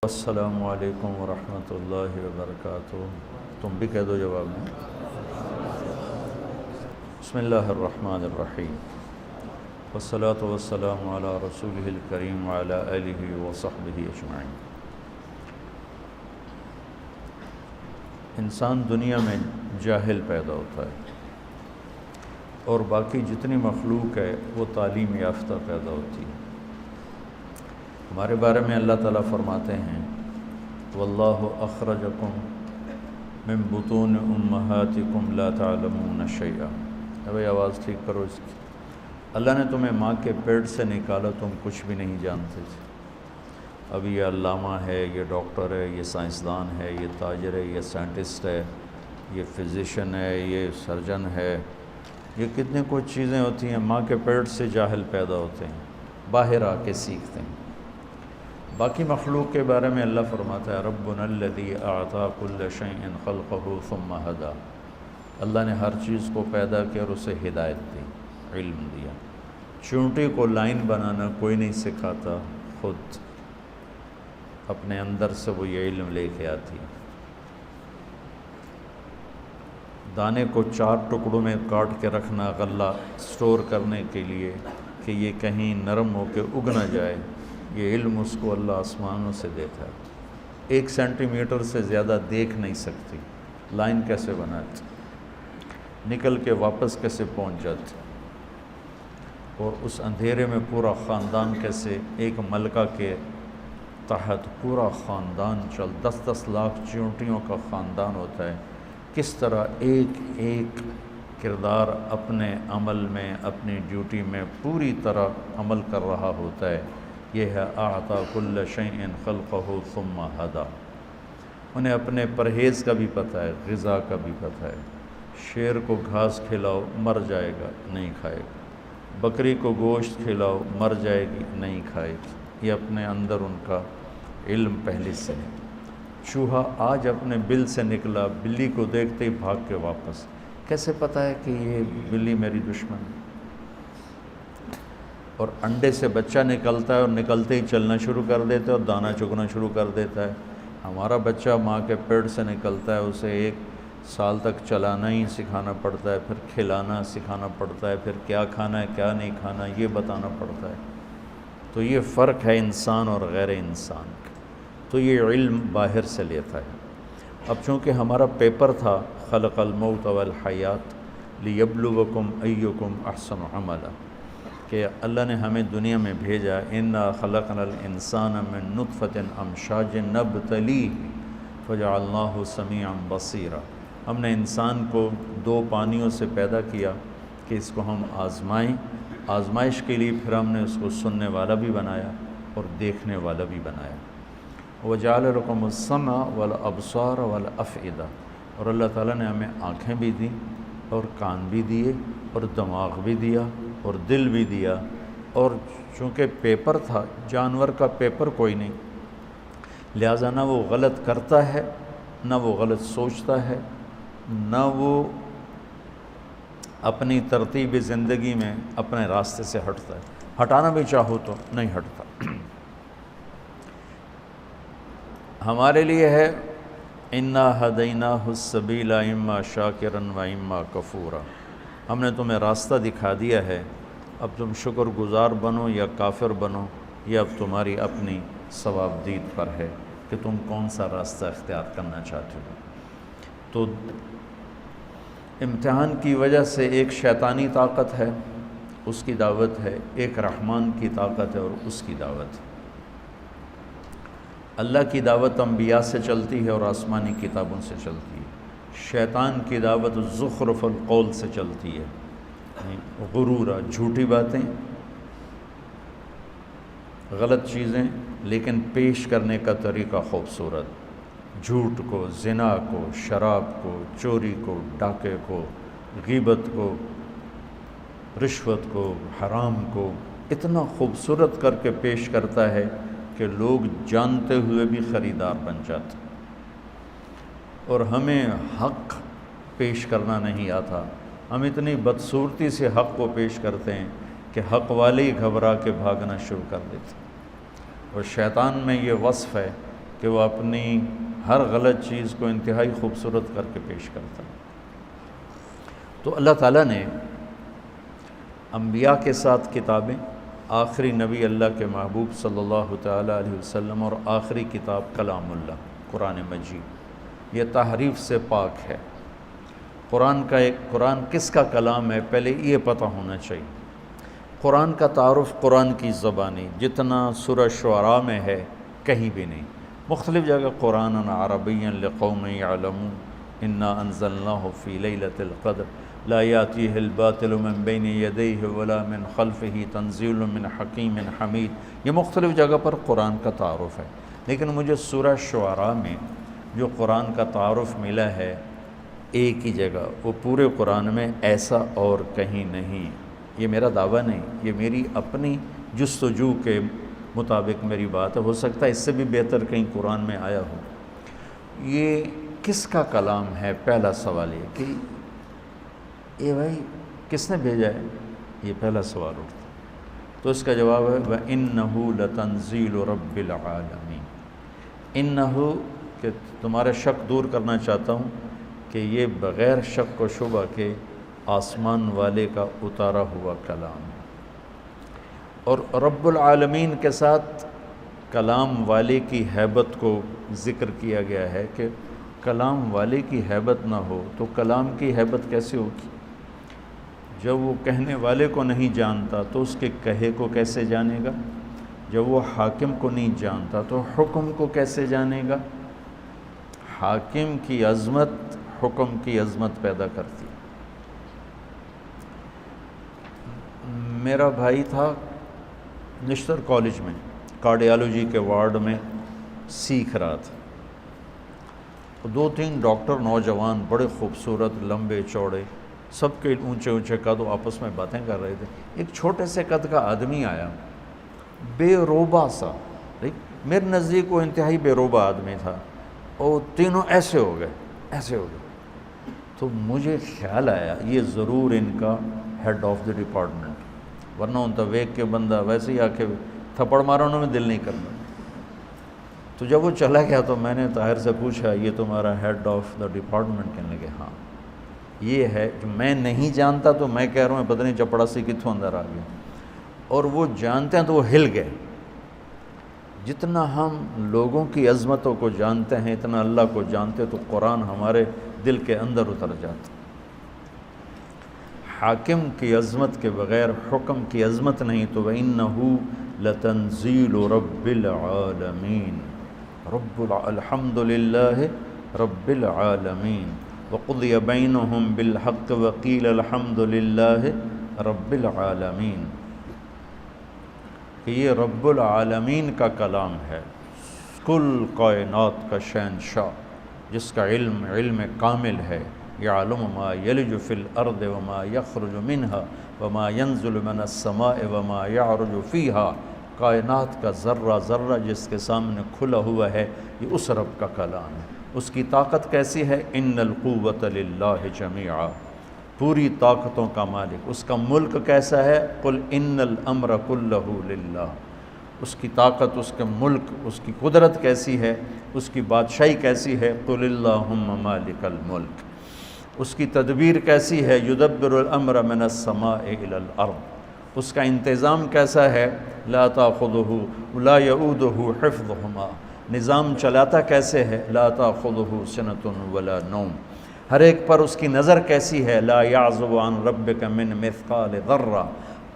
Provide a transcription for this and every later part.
السلام علیکم ورحمۃ اللہ وبرکاتہ۔ تم بھی کہہ دو جواب میں۔ بسم اللہ الرحمن الرحیم، والصلاة والسلام علی رسولہ الکریم وعلی آلہ وصحبہ اجمعین۔ انسان دنیا میں جاہل پیدا ہوتا ہے اور باقی جتنی مخلوق ہے وہ تعلیم یافتہ پیدا ہوتی ہے۔ ہمارے بارے میں اللہ تعالیٰ فرماتے ہیں واللہ اخرجکم من بطون امہاتکم لا تعلمون شیئا۔ بھائی آواز ٹھیک کرو اس کی۔ اللہ نے تمہیں ماں کے پیٹ سے نکالا، تم کچھ بھی نہیں جانتے تھے۔ اب یہ علامہ ہے، یہ ڈاکٹر ہے، یہ سائنسدان ہے، یہ تاجر ہے، یہ سائنٹسٹ ہے، یہ فزیشین ہے، یہ سرجن ہے، یہ کتنے کچھ چیزیں ہوتی ہیں۔ ماں کے پیٹ سے جاہل پیدا ہوتے ہیں، باہر آ کے سیکھتے ہیں۔ باقی مخلوق کے بارے میں اللہ فرماتا ہے ربنا الذی اعطی کل شیء خلقہ ثم ہدی۔ اللہ نے ہر چیز کو پیدا کیا اور اسے ہدایت دی، علم دیا۔ چونٹی کو لائن بنانا کوئی نہیں سکھاتا، خود اپنے اندر سے وہ یہ علم لے کے آتی۔ دانے کو 4 ٹکڑوں میں کاٹ کے رکھنا غلہ سٹور کرنے کے لیے کہ یہ کہیں نرم ہو کے اگ نہ جائے، یہ علم اس کو اللہ آسمانوں سے دیتا ہے۔ 1 سینٹی میٹر سے زیادہ دیکھ نہیں سکتی، لائن کیسے بناتی، نکل کے واپس کیسے پہنچ جاتی، اور اس اندھیرے میں پورا خاندان کیسے ایک ملکہ کے تحت پورا خاندان 10 لاکھ چیونٹیوں کا خاندان ہوتا ہے، کس طرح ایک ایک کردار اپنے عمل میں، اپنی ڈیوٹی میں پوری طرح عمل کر رہا ہوتا ہے۔ یہ ہے اعطی کل شیء خلقہ ثم ہدی۔ انہیں اپنے پرہیز کا بھی پتہ ہے، غذا کا بھی پتہ ہے۔ شیر کو گھاس کھلاؤ مر جائے گا، نہیں کھائے گا۔ بکری کو گوشت کھلاؤ مر جائے گی، نہیں کھائے گی۔ یہ اپنے اندر ان کا علم پہلے سے ہے۔ چوہا آج اپنے بل سے نکلا، بلی کو دیکھتے ہی بھاگ کے واپس۔ کیسے پتہ ہے کہ یہ بلی میری دشمن ہے؟ اور انڈے سے بچہ نکلتا ہے اور نکلتے ہی چلنا شروع کر دیتا ہے اور دانہ چگنا شروع کر دیتا ہے۔ ہمارا بچہ ماں کے پیٹ سے نکلتا ہے، اسے 1 سال تک چلانا ہی سکھانا پڑتا ہے، پھر کھلانا سکھانا پڑتا ہے، پھر کیا کھانا ہے کیا نہیں کھانا یہ بتانا پڑتا ہے۔ تو یہ فرق ہے انسان اور غیر انسان کا۔ تو یہ علم باہر سے لیتا ہے۔ اب چونکہ ہمارا پیپر تھا خلق الموت والحیات لیبلوکم ایکم احسن عملا، کہ اللہ نے ہمیں دنیا میں بھیجا انا خلقنا الانسان من نطفۃ امشاج نبتلیہ فجعلناہ سمیعا بصیرا۔ ہم نے انسان کو 2 پانیوں سے پیدا کیا کہ اس کو ہم آزمائیں، آزمائش کے لیے پھر ہم نے اس کو سننے والا بھی بنایا اور دیکھنے والا بھی بنایا۔ وجعل لکم السمع والابصار والافئدہ، اور اللہ تعالیٰ نے ہمیں آنکھیں بھی دیں اور کان بھی دیے اور دماغ بھی دیا اور دل بھی دیا۔ اور چونکہ پیپر تھا، جانور کا پیپر کوئی نہیں، لہٰذا نہ وہ غلط کرتا ہے، نہ وہ غلط سوچتا ہے، نہ وہ اپنی ترتیب زندگی میں اپنے راستے سے ہٹتا ہے۔ ہٹانا بھی چاہو تو نہیں ہٹتا۔ ہمارے لیے ہے انا ہدیناہ السبیل اما شاکرا و اما کفورا۔ ہم نے تمہیں راستہ دکھا دیا ہے، اب تم شکر گزار بنو یا کافر بنو، یہ اب تمہاری اپنی ثواب دید پر ہے کہ تم کون سا راستہ اختیار کرنا چاہتے ہو۔ تو امتحان کی وجہ سے ایک شیطانی طاقت ہے، اس کی دعوت ہے، ایک رحمان کی طاقت ہے اور اس کی دعوت ہے۔ اللہ کی دعوت انبیاء سے چلتی ہے اور آسمانی کتابوں سے چلتی ہے۔ شیطان کی دعوت زخرف القول سے چلتی ہے، غرورہ، جھوٹی باتیں، غلط چیزیں، لیکن پیش کرنے کا طریقہ خوبصورت۔ جھوٹ کو، زنا کو، شراب کو، چوری کو، ڈاکے کو، غیبت کو، رشوت کو، حرام کو اتنا خوبصورت کر کے پیش کرتا ہے کہ لوگ جانتے ہوئے بھی خریدار بن جاتے۔ اور ہمیں حق پیش کرنا نہیں آتا، ہم اتنی بدصورتی سے حق کو پیش کرتے ہیں کہ حق والے ہی گھبرا کے بھاگنا شروع کر دیتے۔ اور شیطان میں یہ وصف ہے کہ وہ اپنی ہر غلط چیز کو انتہائی خوبصورت کر کے پیش کرتا ہے۔ تو اللہ تعالیٰ نے انبیاء کے ساتھ کتابیں، آخری نبی اللہ کے محبوب صلی اللہ تعالیٰ علیہ وسلم، اور آخری کتاب کلام اللہ قرآن مجید، یہ تحریف سے پاک ہے۔ قرآن کس کا کلام ہے پہلے یہ پتہ ہونا چاہیے۔ قرآن کا تعارف قرآن کی زبانی جتنا سورہ شعراء میں ہے کہیں بھی نہیں۔ مختلف جگہ قرآن عربی لقوم یعلمون انا انزلناہ فی لیلۃ القدر لا یاتیہ الباطل من بین یدیہ ولا من خلفہ تنزیل من حکیم حمید، یہ مختلف جگہ پر قرآن کا تعارف ہے۔ لیکن مجھے سورہ شعراء میں جو قرآن کا تعارف ملا ہے ایک ہی جگہ، وہ پورے قرآن میں ایسا اور کہیں نہیں۔ یہ میرا دعویٰ نہیں، یہ میری اپنی جستجو کے مطابق میری بات ہے، ہو سکتا ہے اس سے بھی بہتر کہیں قرآن میں آیا ہو۔ یہ کس کا کلام ہے؟ پہلا سوال یہ کہ یہ بھائی کس نے بھیجا ہے، یہ پہلا سوال اٹھتا ہے۔ تو اس کا جواب ہے وَإِنَّهُ لَتَنزِيلُ رَبِّ الْعَالَمِينَ۔ انہو کہ تمہارا شک دور کرنا چاہتا ہوں کہ یہ بغیر شک و شبہ کے آسمان والے کا اتارا ہوا کلام ہے۔ اور رب العالمین کے ساتھ کلام والے کی ہیبت کو ذکر کیا گیا ہے کہ کلام والے کی ہیبت نہ ہو تو کلام کی ہیبت کیسے ہوگی؟ جب وہ کہنے والے کو نہیں جانتا تو اس کے کہے کو کیسے جانے گا؟ جب وہ حاکم کو نہیں جانتا تو حکم کو کیسے جانے گا؟ حاکم کی عظمت حکم کی عظمت پیدا کرتی۔ میرا بھائی تھا نشتر کالج میں کارڈیالوجی کے وارڈ میں سیکھ رہا تھا، دو تین ڈاکٹر نوجوان بڑے خوبصورت لمبے چوڑے سب کے اونچے اونچے قد آپس میں باتیں کر رہے تھے۔ ایک چھوٹے سے قد کا آدمی آیا، بے روبہ سا، میرے نزدیک وہ انتہائی بے روبہ آدمی تھا، اور تینوں ایسے ہو گئے۔ تو مجھے خیال آیا یہ ضرور ان کا ہیڈ آف دی ڈپارٹمنٹ، ورنہ ان تو ویک کے بندہ ویسے ہی آ کے تھپڑ مارنے میں دل نہیں کرتا۔ تو جب وہ چلا گیا تو میں نے طاہر سے پوچھا یہ تمہارا ہیڈ آف دا ڈپارٹمنٹ؟ کہنے لگے ہاں یہ ہے۔ جو میں نہیں جانتا تو میں کہہ رہا ہوں پتہ نہیں چپڑا سی کتوں اندر آ گیا، اور وہ جانتے ہیں تو وہ ہل گئے۔ جتنا ہم لوگوں کی عظمتوں کو جانتے ہیں اتنا اللہ کو جانتے تو قرآن ہمارے دل کے اندر اتر جاتا۔ حاکم کی عظمت کے بغیر حکم کی عظمت نہیں۔ تو وَإِنَّهُ لَتَنزِيلُ رَبِّ الْعَالَمِينَ الحمد للہ رب العالمین وَقُضِيَ بَيْنُهُمْ بِالْحَقِّ وَقِيلَ الْحَمْدُ لِلَّهِ رَبِّ الْعَالَمِينَ، کہ یہ رب العالمین کا کلام ہے، کل کائنات کا شہنشاہ، جس کا علم کامل ہے۔ یعلم ما یلج فی الارض وما یخرج منها وما ینزل من السماء وما یعرج فیہا، کائنات کا ذرہ ذرہ جس کے سامنے کھلا ہوا ہے، یہ اس رب کا کلام ہے۔ اس کی طاقت کیسی ہے؟ ان القوۃ للہ جمیعا، پوری طاقتوں کا مالک۔ اس کا ملک کیسا ہے؟ قل ان الامر کلہ للہ، اس کی طاقت، اس کا ملک، اس کی قدرت کیسی ہے، اس کی بادشاہی کیسی ہے؟ قل اللہم مالک الملک۔ اس کی تدبیر کیسی ہے؟ یدبر الامر من السماء الی الارض، اس کا انتظام کیسا ہے؟ لا تاخذہ لا یؤودہ حفظہما، نظام چلاتا کیسے ہے؟ لا تاخذہ سنۃ ولا نوم، ہر ایک پر اس کی نظر کیسی ہے؟ لا یعزب عن ربک من مثقال ذرہ،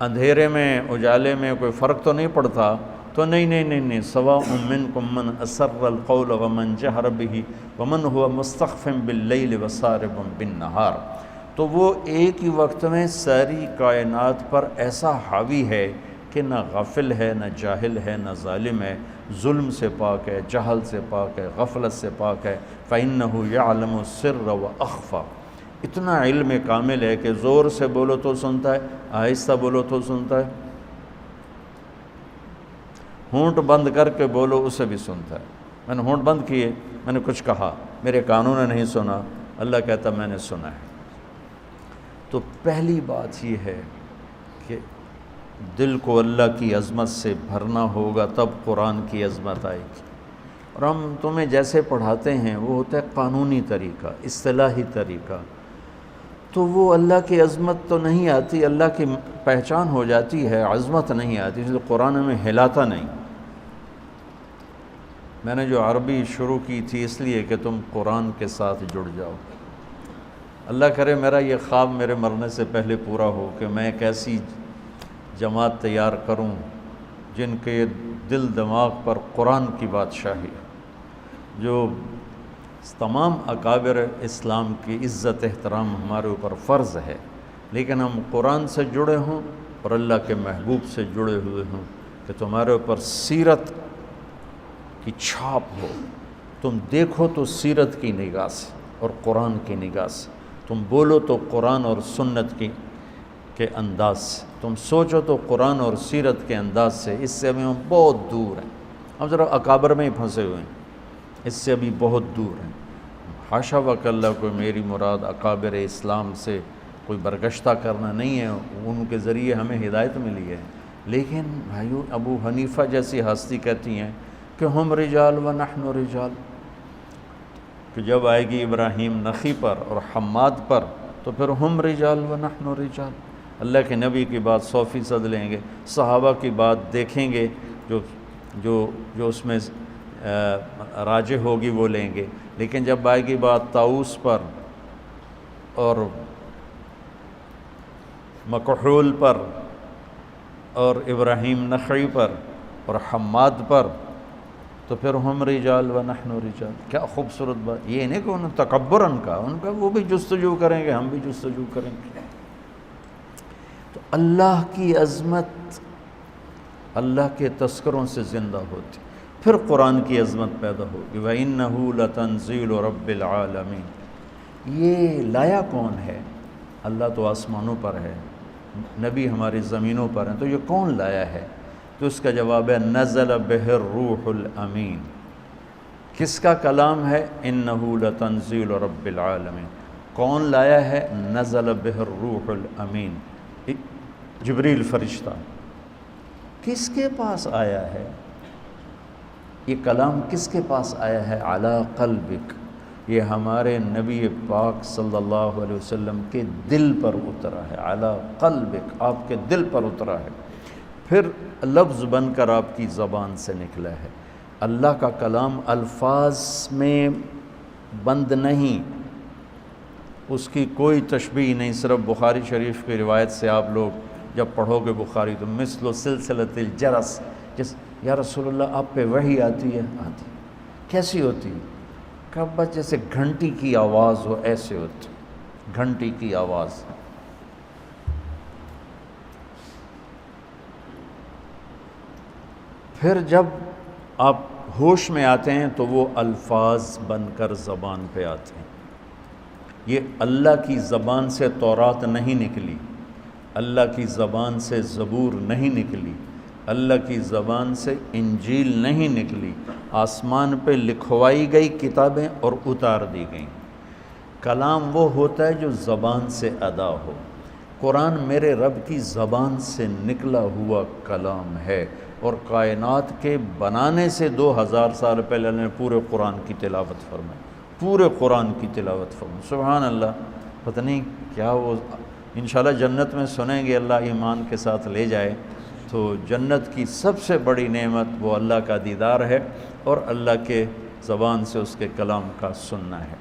اندھیرے میں اجالے میں کوئی فرق تو نہیں پڑتا؟ تو نہیں، سواء منکم من اسر القول ومن جہر بہ ومن هو مستخف باللیل وسارب بالنہار۔ تو وہ ایک ہی وقت میں ساری کائنات پر ایسا حاوی ہے کہ نہ غافل ہے، نہ جاہل ہے، نہ ظالم ہے، ظلم سے پاک ہے، جہل سے پاک ہے، غفلت سے پاک ہے۔ فَإِنَّهُ يَعْلَمُ السِّرَّ وَأَخْفَى، اتنا علم کامل ہے کہ زور سے بولو تو سنتا ہے، آہستہ بولو تو سنتا ہے، ہونٹ بند کر کے بولو اسے بھی سنتا ہے۔ میں نے ہونٹ بند کیے، میں نے کچھ کہا، میرے کانوں نے نہیں سنا، اللہ کہتا میں نے سنا ہے۔ تو پہلی بات یہ ہے کہ دل کو اللہ کی عظمت سے بھرنا ہوگا، تب قرآن کی عظمت آئے گی۔ اور ہم تمہیں جیسے پڑھاتے ہیں وہ ہوتا ہے قانونی طریقہ، اصطلاحی طریقہ، تو وہ اللہ کی عظمت تو نہیں آتی، اللہ کی پہچان ہو جاتی ہے، عظمت نہیں آتی، اس لیے قرآن میں ہلاتا نہیں۔ میں نے جو عربی شروع کی تھی اس لیے کہ تم قرآن کے ساتھ جڑ جاؤ۔ اللہ کرے میرا یہ خواب میرے مرنے سے پہلے پورا ہو کہ میں ایک ایسی جماعت تیار کروں جن کے دل دماغ پر قرآن کی بادشاہی ہے، جو تمام اکابر اسلام کی عزت احترام ہمارے اوپر فرض ہے، لیکن ہم قرآن سے جڑے ہوں اور اللہ کے محبوب سے جڑے ہوئے ہوں، کہ تمہارے اوپر سیرت کی چھاپ ہو، تم دیکھو تو سیرت کی نگاہ سے اور قرآن کی نگاہ سے، تم بولو تو قرآن اور سنت کے انداز سے، تم سوچو تو قرآن اور سیرت کے انداز سے۔ اس سے ابھی ہم بہت دور ہیں، ہم ذرا اکابر میں ہی پھنسے ہوئے ہیں، اس سے ابھی بہت دور ہیں۔ حاشا وکلا کوئی میری مراد اکابر اسلام سے کوئی برگشتہ کرنا نہیں ہے، ان کے ذریعے ہمیں ہدایت ملی ہے، لیکن بھائیو ابو حنیفہ جیسی ہستی کہتی ہیں کہ ہم رجال و نحن رجال، کہ جب آئے گی ابراہیم نخی پر اور حماد پر تو پھر ہم رجال و نحن رجال۔ اللہ کے نبی کی بات 100% لیں گے، صحابہ کی بات دیکھیں گے، جو اس میں راجح ہوگی وہ لیں گے، لیکن جب آئے گی بات طاؤس پر اور مکحول پر اور ابراہیم نخعی پر اور حماد پر تو پھر ہم رجال و نحن رجال۔ کیا خوبصورت بات، یہ نہیں کہ انہوں تکبراً کا، ان کا وہ بھی جستجو کریں گے، ہم بھی جستجو کریں گے۔ تو اللہ کی عظمت اللہ کے تذکروں سے زندہ ہوتی، پھر قرآن کی عظمت پیدا ہوگی۔ وَإِنَّهُ لَتَنزِيلُ رَبِّ الْعَالَمِينَ۔ یہ لایا کون ہے؟ اللہ تو آسمانوں پر ہے، نبی ہماری زمینوں پر ہیں، تو یہ کون لایا ہے؟ تو اس کا جواب ہے نزل بہ الروح الامین۔ کس کا کلام ہے؟ انہ لتنزیل رب العالمین۔ کون لایا ہے؟ نزل بہ الروح الامین، جبریل فرشتہ۔ کس کے پاس آیا ہے یہ کلام؟ کس کے پاس آیا ہے؟ علی قلبک، یہ ہمارے نبی پاک صلی اللہ علیہ وسلم کے دل پر اترا ہے۔ علی قلبک، آپ کے دل پر اترا ہے، پھر لفظ بن کر آپ کی زبان سے نکلا ہے۔ اللہ کا کلام الفاظ میں بند نہیں، اس کی کوئی تشبیہ نہیں۔ صرف بخاری شریف کی روایت سے آپ لوگ جب پڑھو گے بخاری تو مثل سلسلۃ الجرس، یا رسول اللہ آپ پہ وحی آتی ہے؟ آتی۔ کیسی ہوتی؟ کہ بس جیسے گھنٹی کی آواز ہو، ایسے ہوتی، گھنٹی کی آواز۔ پھر جب آپ ہوش میں آتے ہیں تو وہ الفاظ بن کر زبان پہ آتے ہیں۔ یہ اللہ کی زبان سے تورات نہیں نکلی، اللہ کی زبان سے زبور نہیں نکلی، اللہ کی زبان سے انجیل نہیں نکلی، آسمان پہ لکھوائی گئی کتابیں اور اتار دی گئیں۔ کلام وہ ہوتا ہے جو زبان سے ادا ہو۔ قرآن میرے رب کی زبان سے نکلا ہوا کلام ہے، اور کائنات کے بنانے سے 2000 سال پہلے اللہ نے پورے قرآن کی تلاوت فرمائی، پورے قرآن کی تلاوت فرمائی۔ سبحان اللہ، پتہ نہیں کیا وہ انشاءاللہ جنت میں سنیں گے، اللہ ایمان کے ساتھ لے جائے تو جنت کی سب سے بڑی نعمت وہ اللہ کا دیدار ہے اور اللہ کے زبان سے اس کے کلام کا سننا ہے۔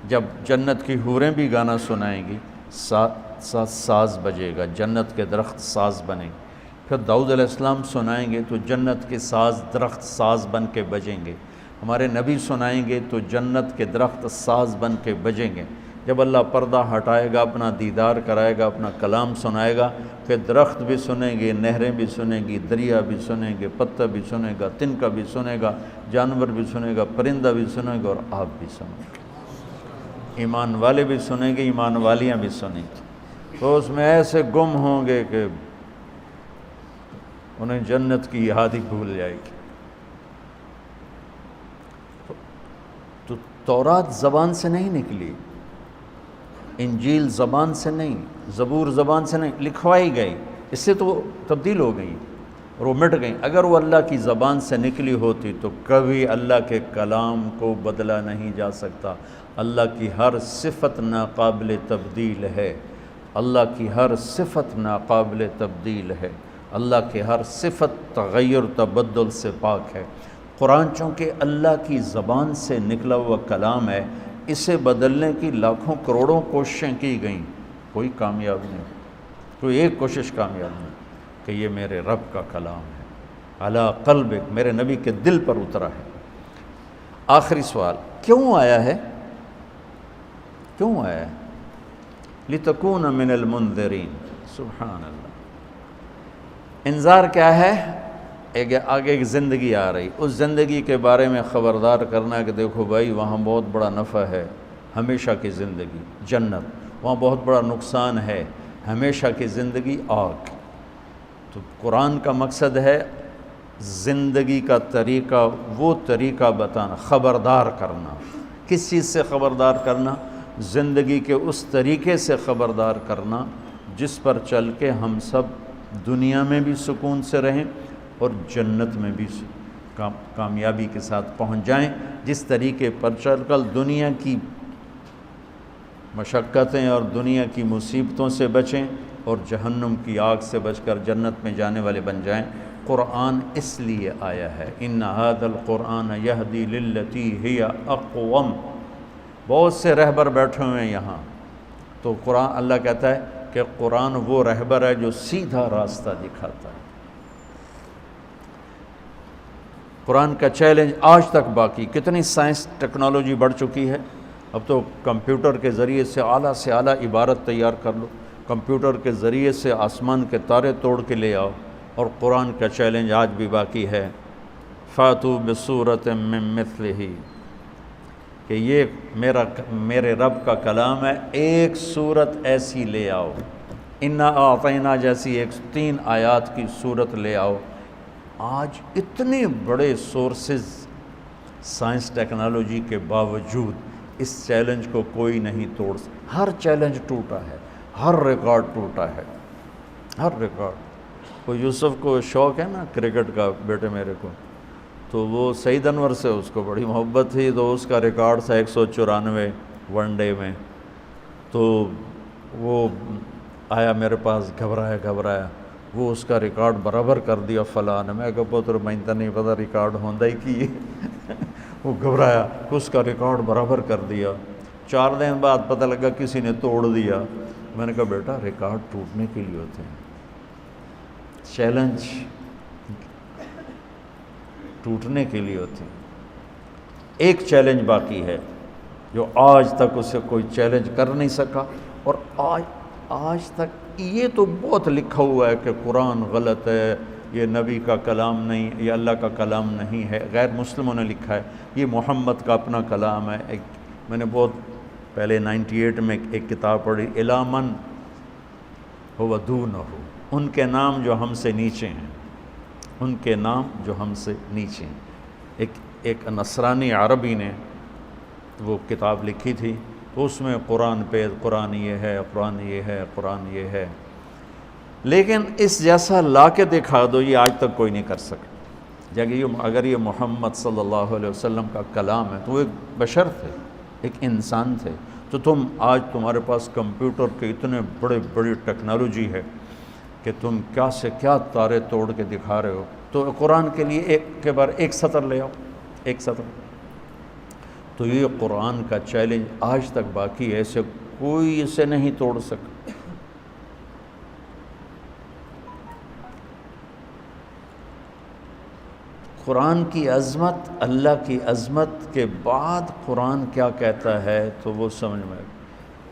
جب جنت کی حوریں بھی گانا سنائیں گی، ساتھ ساز بجے گا، جنت کے درخت ساز بنے گے۔ پھر داؤد علیہ السلام سنائیں گے تو جنت کے ساز درخت ساز بن کے بجیں گے۔ ہمارے نبی سنائیں گے تو جنت کے درخت ساز بن کے بجیں گے۔ جب اللہ پردہ ہٹائے گا، اپنا دیدار کرائے گا، اپنا کلام سنائے گا، پھر درخت بھی سنیں گے، نہریں بھی سنیں گی، دریا بھی سنیں گے، پتہ بھی سنے گا، تنکا بھی سنے گا، جانور بھی سنے گا، پرندہ بھی سنے گا اور آپ بھی سنیں گے۔ ایمان والے بھی سنیں گے، ایمان والیاں بھی سنیں گی، تو اس میں ایسے گم ہوں گے کہ انہیں جنت کی یاد ہی بھول جائے گی۔ تو تورات زبان سے نہیں نکلی، انجیل زبان سے نہیں، زبور زبان سے نہیں، لکھوائی گئی، اس سے تو تبدیل ہو گئی۔ اور وہ مٹ گئیں۔ اگر وہ اللہ کی زبان سے نکلی ہوتی تو کبھی اللہ کے کلام کو بدلا نہیں جا سکتا۔ اللہ کی ہر صفت ناقابل تبدیل ہے، اللہ کی ہر صفت ناقابل تبدیل ہے، اللہ کی ہر صفت تغیر تبدل سے پاک ہے۔ قرآن چونکہ اللہ کی زبان سے نکلا ہوا کلام ہے، اسے بدلنے کی لاکھوں کروڑوں کوششیں کی گئیں، کوئی کامیاب نہیں، کوئی ایک کوشش کامیاب نہیں کہ یہ میرے رب کا کلام ہے، علی قلبک، میرے نبی کے دل پر اترا ہے۔ آخری سوال، کیوں آیا ہے؟ کیوں آیا ہے؟ لِتَكُونَ مِنَ الْمُنذِرِينَ، سبحان اللہ۔ انذار کیا ہے؟ آگے ایک زندگی آ رہی، اس زندگی کے بارے میں خبردار کرنا ہے کہ دیکھو بھائی وہاں بہت بڑا نفع ہے، ہمیشہ کی زندگی جنت، وہاں بہت بڑا نقصان ہے، ہمیشہ کی زندگی آگ۔ تو قرآن کا مقصد ہے زندگی کا طریقہ، وہ طریقہ بتانا، خبردار کرنا۔ کس چیز سے خبردار کرنا؟ زندگی کے اس طریقے سے خبردار کرنا جس پر چل کے ہم سب دنیا میں بھی سکون سے رہیں اور جنت میں بھی کامیابی کے ساتھ پہنچ جائیں، جس طریقے پر چل کر دنیا کی مشقتیں اور دنیا کی مصیبتوں سے بچیں اور جہنم کی آگ سے بچ کر جنت میں جانے والے بن جائیں۔ قرآن اس لیے آیا ہے، ان ھذا القرآن یہدی للتی ہی اقوم۔ بہت سے رہبر بیٹھے ہوئے ہیں یہاں، تو قرآن، اللہ کہتا ہے کہ قرآن وہ رہبر ہے جو سیدھا راستہ دکھاتا ہے۔ قرآن کا چیلنج آج تک باقی، کتنی سائنس ٹیکنالوجی بڑھ چکی ہے، اب تو کمپیوٹر کے ذریعے سے اعلیٰ عبارت تیار کر لو، کمپیوٹر کے ذریعے سے آسمان کے تارے توڑ کے لے آؤ، اور قرآن کا چیلنج آج بھی باقی ہے، فاتوا بصورۃ من مثلہ، کہ یہ میرے رب کا کلام ہے، ایک صورت ایسی لے آؤ، انا اعطینا جیسی ایک 3 آیات کی صورت لے آؤ۔ آج اتنے بڑے سورسز سائنس ٹیکنالوجی کے باوجود اس چیلنج کو کوئی نہیں توڑ سکتا۔ ہر چیلنج ٹوٹا ہے، ہر ریکارڈ ٹوٹا ہے، ہر ریکارڈ۔ وہ یوسف کو شوق ہے نا کرکٹ کا، بیٹے میرے کو، تو وہ سعید انور سے اس کو بڑی محبت تھی، تو اس کا ریکارڈ تھا 194 ون ڈے میں، تو وہ آیا میرے پاس گھبرایا، وہ اس کا ریکارڈ برابر کر دیا فلاں نے۔ میں کہا پتر میں تو نہیں پتا ریکارڈ ہوندہ ہی کی وہ گھبرایا، اس کا ریکارڈ برابر کر دیا۔ 4 دن بعد پتہ لگا کسی نے توڑ دیا۔ میں نے کہا بیٹا ریکارڈ ٹوٹنے کے لیے ہوتے ہیں، چیلنج ٹوٹنے کے لیے ہوتے ہیں۔ ایک چیلنج باقی ہے جو آج تک اسے کوئی چیلنج کر نہیں سکا، اور آج تک یہ تو بہت لکھا ہوا ہے کہ قرآن غلط ہے، یہ نبی کا کلام نہیں، یہ اللہ کا کلام نہیں ہے، غیر مسلموں نے لکھا ہے، یہ محمد کا اپنا کلام ہے۔ میں نے بہت پہلے 98 میں ایک کتاب پڑھی، الی من هو دونہ، ان کے نام جو ہم سے نیچے ہیں، ان کے نام جو ہم سے نیچے ہیں۔ ایک نصرانی عربی نے وہ کتاب لکھی تھی، تو اس میں قرآن پہ قرآن یہ ہے، قرآن یہ ہے، قرآن یہ ہے، لیکن اس جیسا لا کے دکھا دو یہ آج تک کوئی نہیں کر سکا۔ اگر یہ محمد صلی اللہ علیہ وسلم کا کلام ہے تو وہ ایک بشر تھے، ایک انسان تھے، تو آج تمہارے پاس کمپیوٹر کے اتنے بڑی ٹیکنالوجی ہے کہ تم کیا سے کیا تارے توڑ کے دکھا رہے ہو، تو قرآن کے لیے ایک کے بار ایک سطر لے آؤ، ایک سطر۔ تو یہ قرآن کا چیلنج آج تک باقی ہے، اسے کوئی اسے نہیں توڑ سکا۔ قرآن کی عظمت، اللہ کی عظمت کے بعد قرآن کیا کہتا ہے تو وہ سمجھ میں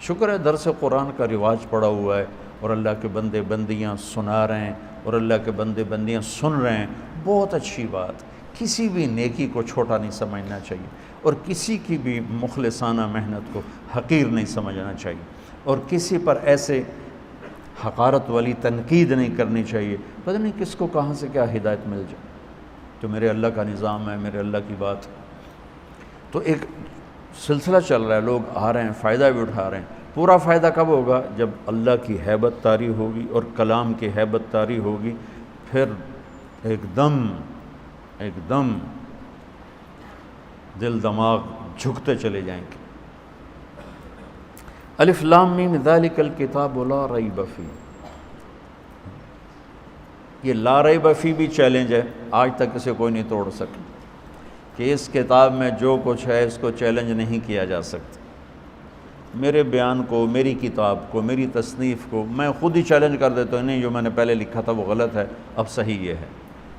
شکر ہے درس قرآن کا رواج پڑا ہوا ہے، اور اللہ کے بندے بندیاں سنا رہے ہیں، اور اللہ کے بندے بندیاں سن رہے ہیں، بہت اچھی بات۔ کسی بھی نیکی کو چھوٹا نہیں سمجھنا چاہیے، اور کسی کی بھی مخلصانہ محنت کو حقیر نہیں سمجھنا چاہیے، اور کسی پر ایسے حقارت والی تنقید نہیں کرنی چاہیے، پتہ نہیں کس کو کہاں سے کیا ہدایت مل جائے، تو میرے اللہ کا نظام ہے، میرے اللہ کی بات۔ تو ایک سلسلہ چل رہا ہے، لوگ آ رہے ہیں، فائدہ بھی اٹھا رہے ہیں۔ پورا فائدہ کب ہوگا؟ جب اللہ کی ہیبت طاری ہوگی اور کلام کی ہیبت طاری ہوگی، پھر ایک دم دل دماغ جھکتے چلے جائیں گے۔ الف لام میم ذالک الکتاب لا ریب فیہ، یہ لا ریب فیہ بھی چیلنج ہے، آج تک اسے کوئی نہیں توڑ سکا کہ اس کتاب میں جو کچھ ہے اس کو چیلنج نہیں کیا جا سکتا۔ میرے بیان کو، میری کتاب کو، میری تصنیف کو میں خود ہی چیلنج کر دیتا ہوں، نہیں جو میں نے پہلے لکھا تھا وہ غلط ہے، اب صحیح یہ ہے،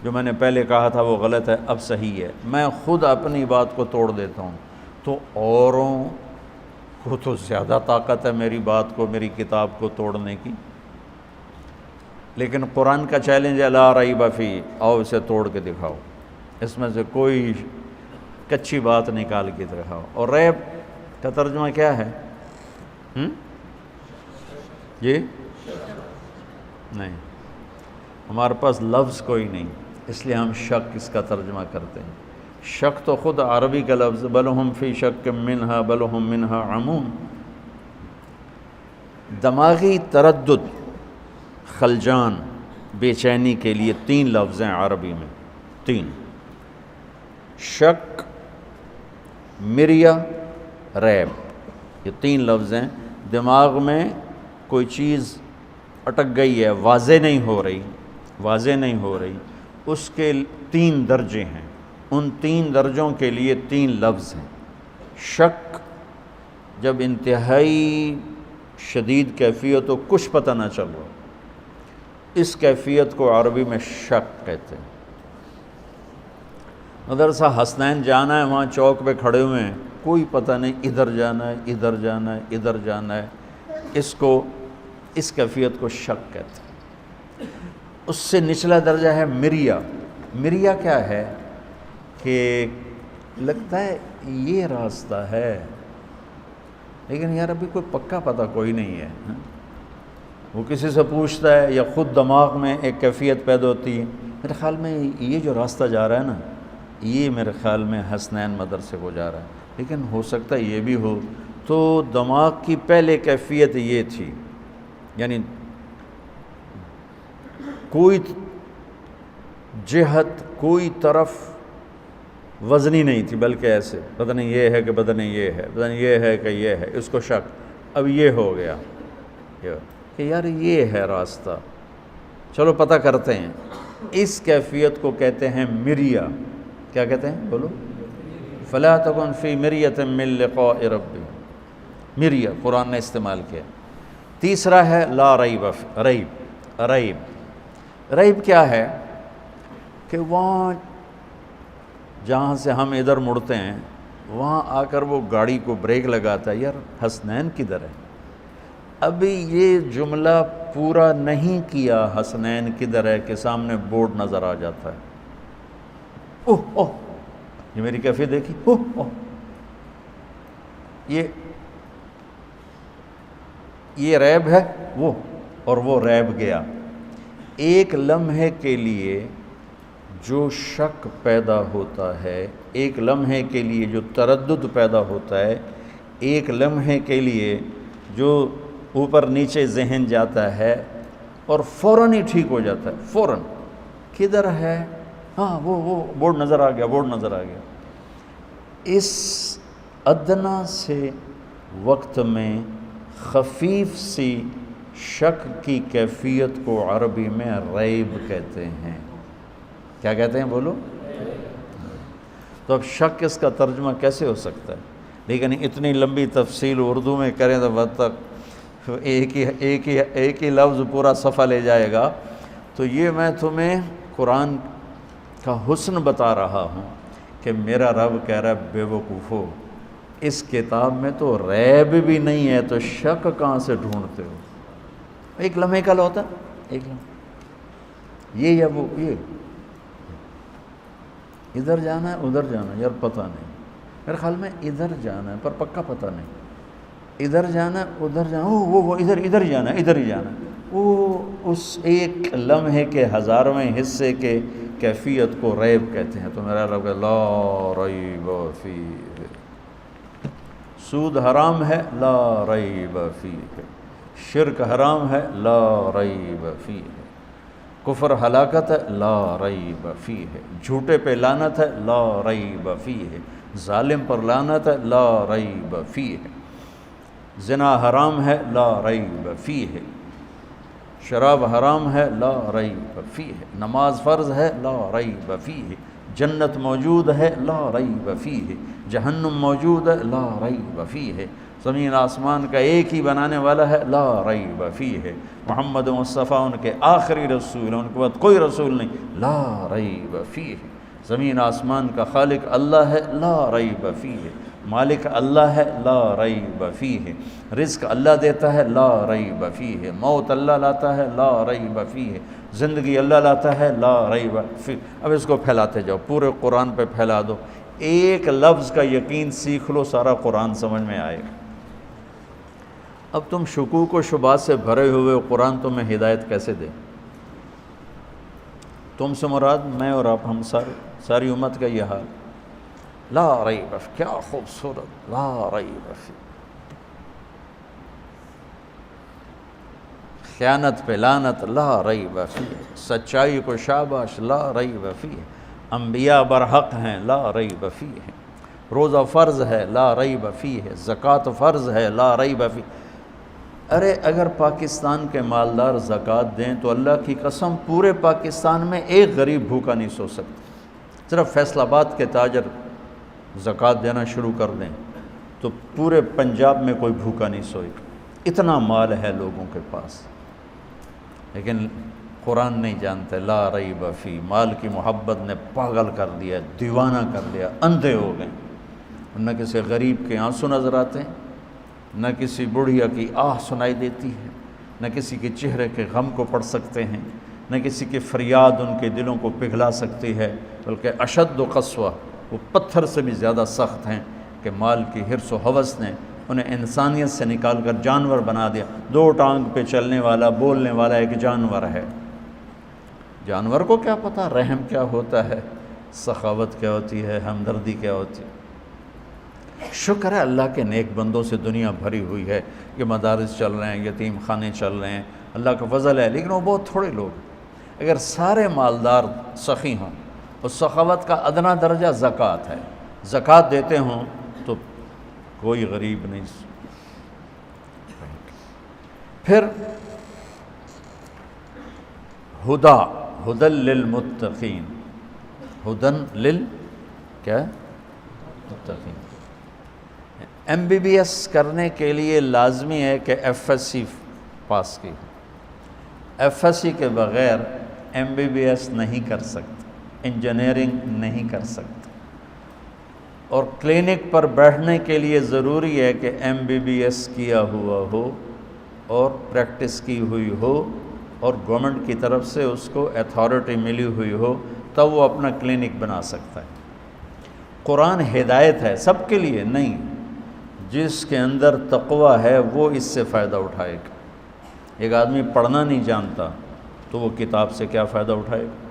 جو میں نے پہلے کہا تھا وہ غلط ہے، اب صحیح ہے، میں خود اپنی بات کو توڑ دیتا ہوں۔ تو اوروں کو تو زیادہ طاقت ہے میری بات کو، میری کتاب کو توڑنے کی، لیکن قرآن کا چیلنج ہے لا ریب فیہ، آؤ اسے توڑ کے دکھاؤ، اس میں سے کوئی کچی بات نکال کے دکھاؤ۔ اور ریب کا ترجمہ کیا ہے؟ یہ نہیں، ہمارے پاس لفظ کوئی نہیں، اس لیے ہم شک اس کا ترجمہ کرتے ہیں۔ شک تو خود عربی کا لفظ، بل ہم فی شک منہا بل ہم منہا عمون، دماغی تردد، خلجان، بے چینی کے لیے 3 لفظ ہیں عربی میں، 3: شک، مریہ، ریب، یہ 3 لفظ ہیں۔ دماغ میں کوئی چیز اٹک گئی ہے، واضح نہیں ہو رہی، اس کے 3 درجے ہیں، ان 3 درجوں کے لیے 3 لفظ ہیں۔ شک، جب انتہائی شدید کیفیت ہو، کچھ پتہ نہ چل رہا، اس کیفیت کو عربی میں شک کہتے ہیں۔ مدرسہ حسنین جانا ہے، وہاں چوک پہ کھڑے ہوئے ہیں، کوئی پتہ نہیں، ادھر جانا ہے، ادھر جانا ہے، ادھر جانا ہے، اس کیفیت کو شک کہتے ہیں۔ اس سے نچلا درجہ ہے مریہ۔ مریہ کیا ہے کہ لگتا ہے یہ راستہ ہے، لیکن یار ابھی کوئی پکا پتہ کوئی نہیں ہے۔ وہ کسی سے پوچھتا ہے یا خود دماغ میں ایک کیفیت پیدا ہوتی ہے، میرے خیال میں یہ جو راستہ جا رہا ہے نا، یہ میرے خیال میں حسنین مدرسے کو جا رہا ہے، لیکن ہو سکتا ہے یہ بھی ہو۔ تو دماغ کی پہلے کیفیت یہ تھی، یعنی کوئی جہت، کوئی طرف وزنی نہیں تھی، بلکہ ایسے پتہ نہیں یہ ہے کہ پتہ نہیں یہ ہے، پتہ نہیں یہ ہے کہ یہ ہے، اس کو شک۔ اب یہ ہو گیا کہ یار یہ ہے راستہ، چلو پتہ کرتے ہیں۔ اس کیفیت کو کہتے ہیں مریہ۔ کیا کہتے ہیں؟ بولو۔ فلا تکن فی مریۃ من لقاء ربی، مریہ قرآن نے استعمال کیا۔ تیسرا ہے لا ریب، ریب کیا ہے کہ وہاں جہاں سے ہم ادھر مڑتے ہیں، وہاں آ کر وہ گاڑی کو بریک لگاتا ہے، یار حسنین کدھر ہے؟ ابھی یہ جملہ پورا نہیں کیا، حسنین کدھر ہے، کہ سامنے بورڈ نظر آ جاتا ہے، اوہ اوہ، یہ میری کیفیت دیکھی، اوہ اوہ، یہ ریب ہے وہ، اور وہ ریب گیا۔ ایک لمحے کے لیے جو شک پیدا ہوتا ہے، ایک لمحے کے لیے جو تردد پیدا ہوتا ہے، ایک لمحے کے لیے جو اوپر نیچے ذہن جاتا ہے اور فوراً ہی ٹھیک ہو جاتا ہے، فوراً کدھر ہے، ہاں وہ بورڈ نظر آ گیا۔ اس ادنا سے وقت میں خفیف سی شک کی کیفیت کو عربی میں ریب کہتے ہیں۔ کیا کہتے ہیں؟ بولو۔ تو اب شک اس کا ترجمہ کیسے ہو سکتا ہے؟ لیکن اتنی لمبی تفصیل اردو میں کریں تو بد تک ایک ہی لفظ پورا صفحہ لے جائے گا۔ تو یہ میں تمہیں قرآن کا حسن بتا رہا ہوں کہ میرا رب کہہ رہا ہے بے وقوفو، اس کتاب میں تو ریب بھی نہیں ہے، تو شک کہاں سے ڈھونڈتے ہو؟ ایک لمحے کا ہوتا، ایک لمحہ، یہ یا وہ، یہ ادھر جانا ہے ادھر جانا ہے، یار پتہ نہیں، میرے خیال میں ادھر جانا ہے پر پکا پتہ نہیں، ادھر جانا ہے ادھر جانا، وہ ادھر ہی جانا ہے، ادھر ہی جانا ہے۔ وہ اس ایک لمحے کے ہزارویں حصے کے کیفیت کو ریب کہتے ہیں۔ تو میرا رب لا ریب فیہ، سود حرام ہے لا ریب فیہ، شرک حرام ہے لا ریب فیہ، کفر ہلاکت ہے، لا ریب فیہ، جھوٹے پہ لعنت ہے، لا ریب فیہ، ظالم پر لعنت ہے، لا ریب فیہ، زنا حرام ہے، لا ریب فیہ، شراب حرام ہے، لا ریب فیہ، نماز فرض ہے، لا ریب فیہ، جنت موجود ہے، لا ریب فیہ، جہنم موجود ہے، لا ریب فیہ، زمین آسمان کا ایک ہی بنانے والا ہے، لا ریب فیہ، محمد مصطفیٰ ان کے آخری رسول ہیں، ان کے بعد کوئی رسول نہیں، لا ریب فیہ، زمین آسمان کا خالق اللہ ہے، لا ریب فیہ، مالک اللہ ہے، لا ریب فیہ، رزق اللہ دیتا ہے، لا ریب فیہ، موت اللہ لاتا ہے، لا ریب فیہ، زندگی اللہ لاتا ہے، لا ریب فیہ۔ اب اس کو پھیلاتے جاؤ، پورے قرآن پہ پھیلا دو، ایک لفظ کا یقین سیکھ لو، سارا قرآن سمجھ میں آئے گا۔ اب تم شکوک و شبہات سے بھرے ہوئے قرآن تمہیں ہدایت کیسے دے؟ تم سے مراد میں اور آپ، ہم ساری امت کا یہ حال، لا ریب فیہ، کیا خوبصورت، لا ریب فیہ، خیانت پہ لعنت، لا ریب فیہ، سچائی کو شاباش، لا ریب فیہ، انبیاء برحق ہیں، لا ریب فیہ، روزہ فرض ہے، لا ریب فیہ، زکوٰۃ فرض ہے، لا ریب فیہ۔ ارے اگر پاکستان کے مالدار زکوٰۃ دیں تو اللہ کی قسم پورے پاکستان میں ایک غریب بھوکا نہیں سو سکتا، صرف فیصل آباد کے تاجر زکوٰۃ دینا شروع کر دیں تو پورے پنجاب میں کوئی بھوکا نہیں سوئے گا، اتنا مال ہے لوگوں کے پاس، لیکن قرآن نہیں جانتے، لا ریب فیہ، مال کی محبت نے پاگل کر دیا، دیوانہ کر دیا، اندھے ہو گئے، نہ کسی غریب کے آنسو نظر آتے ہیں، نہ کسی بڑھیا کی آہ سنائی دیتی ہے، نہ کسی کے چہرے کے غم کو پڑھ سکتے ہیں، نہ کسی کی فریاد ان کے دلوں کو پگھلا سکتی ہے، بلکہ اشد و قسوہ، وہ پتھر سے بھی زیادہ سخت ہیں کہ مال کی حرص و ہوس نے انہیں انسانیت سے نکال کر جانور بنا دیا۔ دو ٹانگ پہ چلنے والا، بولنے والا ایک جانور ہے، جانور کو کیا پتہ رحم کیا ہوتا ہے، سخاوت کیا ہوتی ہے، ہمدردی کیا ہوتی ہے۔ شکر ہے اللہ کے نیک بندوں سے دنیا بھری ہوئی ہے، یہ مدارس چل رہے ہیں، یتیم خانے چل رہے ہیں، اللہ کا فضل ہے، لیکن وہ بہت تھوڑے لوگ ہیں۔ اگر سارے مالدار سخی ہوں، اور سخاوت کا ادنا درجہ زکوٰۃ ہے، زکوٰۃ دیتے ہوں تو کوئی غریب نہیں۔ پھر ہدی للمتقین، ہدن کیا ہے؟ متقین۔ ایم بی بی ایس کرنے کے لیے لازمی ہے کہ ایف ایس سی پاس کی، ایف ایس سی کے بغیر ایم بی بی ایس نہیں کر سکتے، انجینئرنگ نہیں کر سکتے، اور کلینک پر بیٹھنے کے لیے ضروری ہے کہ ایم بی بی ایس کیا ہوا ہو اور پریکٹس کی ہوئی ہو، اور گورنمنٹ کی طرف سے اس کو اتھارٹی ملی ہوئی ہو، تب وہ اپنا کلینک بنا سکتا ہے۔ قرآن ہدایت ہے، سب کے لیے نہیں، جس کے اندر تقوی ہے وہ اس سے فائدہ اٹھائے گا۔ ایک آدمی پڑھنا نہیں جانتا تو وہ کتاب سے کیا فائدہ اٹھائے گا؟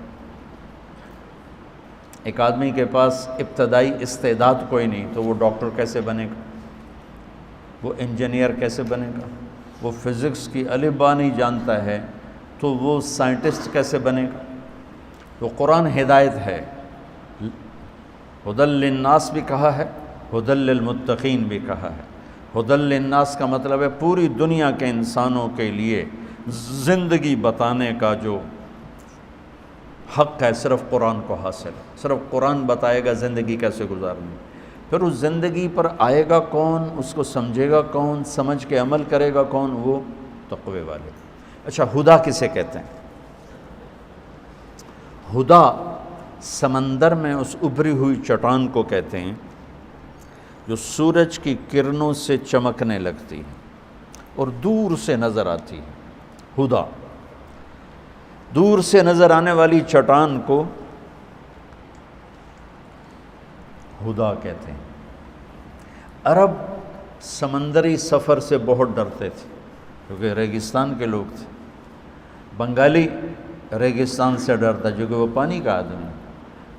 ایک آدمی کے پاس ابتدائی استعداد کوئی نہیں تو وہ ڈاکٹر کیسے بنے گا؟ وہ انجینئر کیسے بنے گا؟ وہ فزکس کی الف با نہیں جانتا ہے تو وہ سائنٹسٹ کیسے بنے گا؟ تو قرآن ہدایت ہے، ہدی للناس بھی کہا ہے، ہدی للمتقین بھی کہا ہے۔ ہدی للناس کا مطلب ہے پوری دنیا کے انسانوں کے لیے زندگی بتانے کا جو حق ہے صرف قرآن کو حاصل ہے، صرف قرآن بتائے گا زندگی کیسے گزارنی۔ پھر اس زندگی پر آئے گا کون، اس کو سمجھے گا کون، سمجھ کے عمل کرے گا کون؟ وہ تقوی والے۔ اچھا، ہدا کسے کہتے ہیں؟ ہدا سمندر میں اس ابھری ہوئی چٹان کو کہتے ہیں جو سورج کی کرنوں سے چمکنے لگتی ہے اور دور سے نظر آتی ہے۔ ہدا، دور سے نظر آنے والی چٹان کو ہدا کہتے ہیں۔ عرب سمندری سفر سے بہت ڈرتے تھے کیونکہ ریگستان کے لوگ تھے۔ بنگالی ریگستان سے ڈرتا کیونکہ وہ پانی کا آدمی ہے۔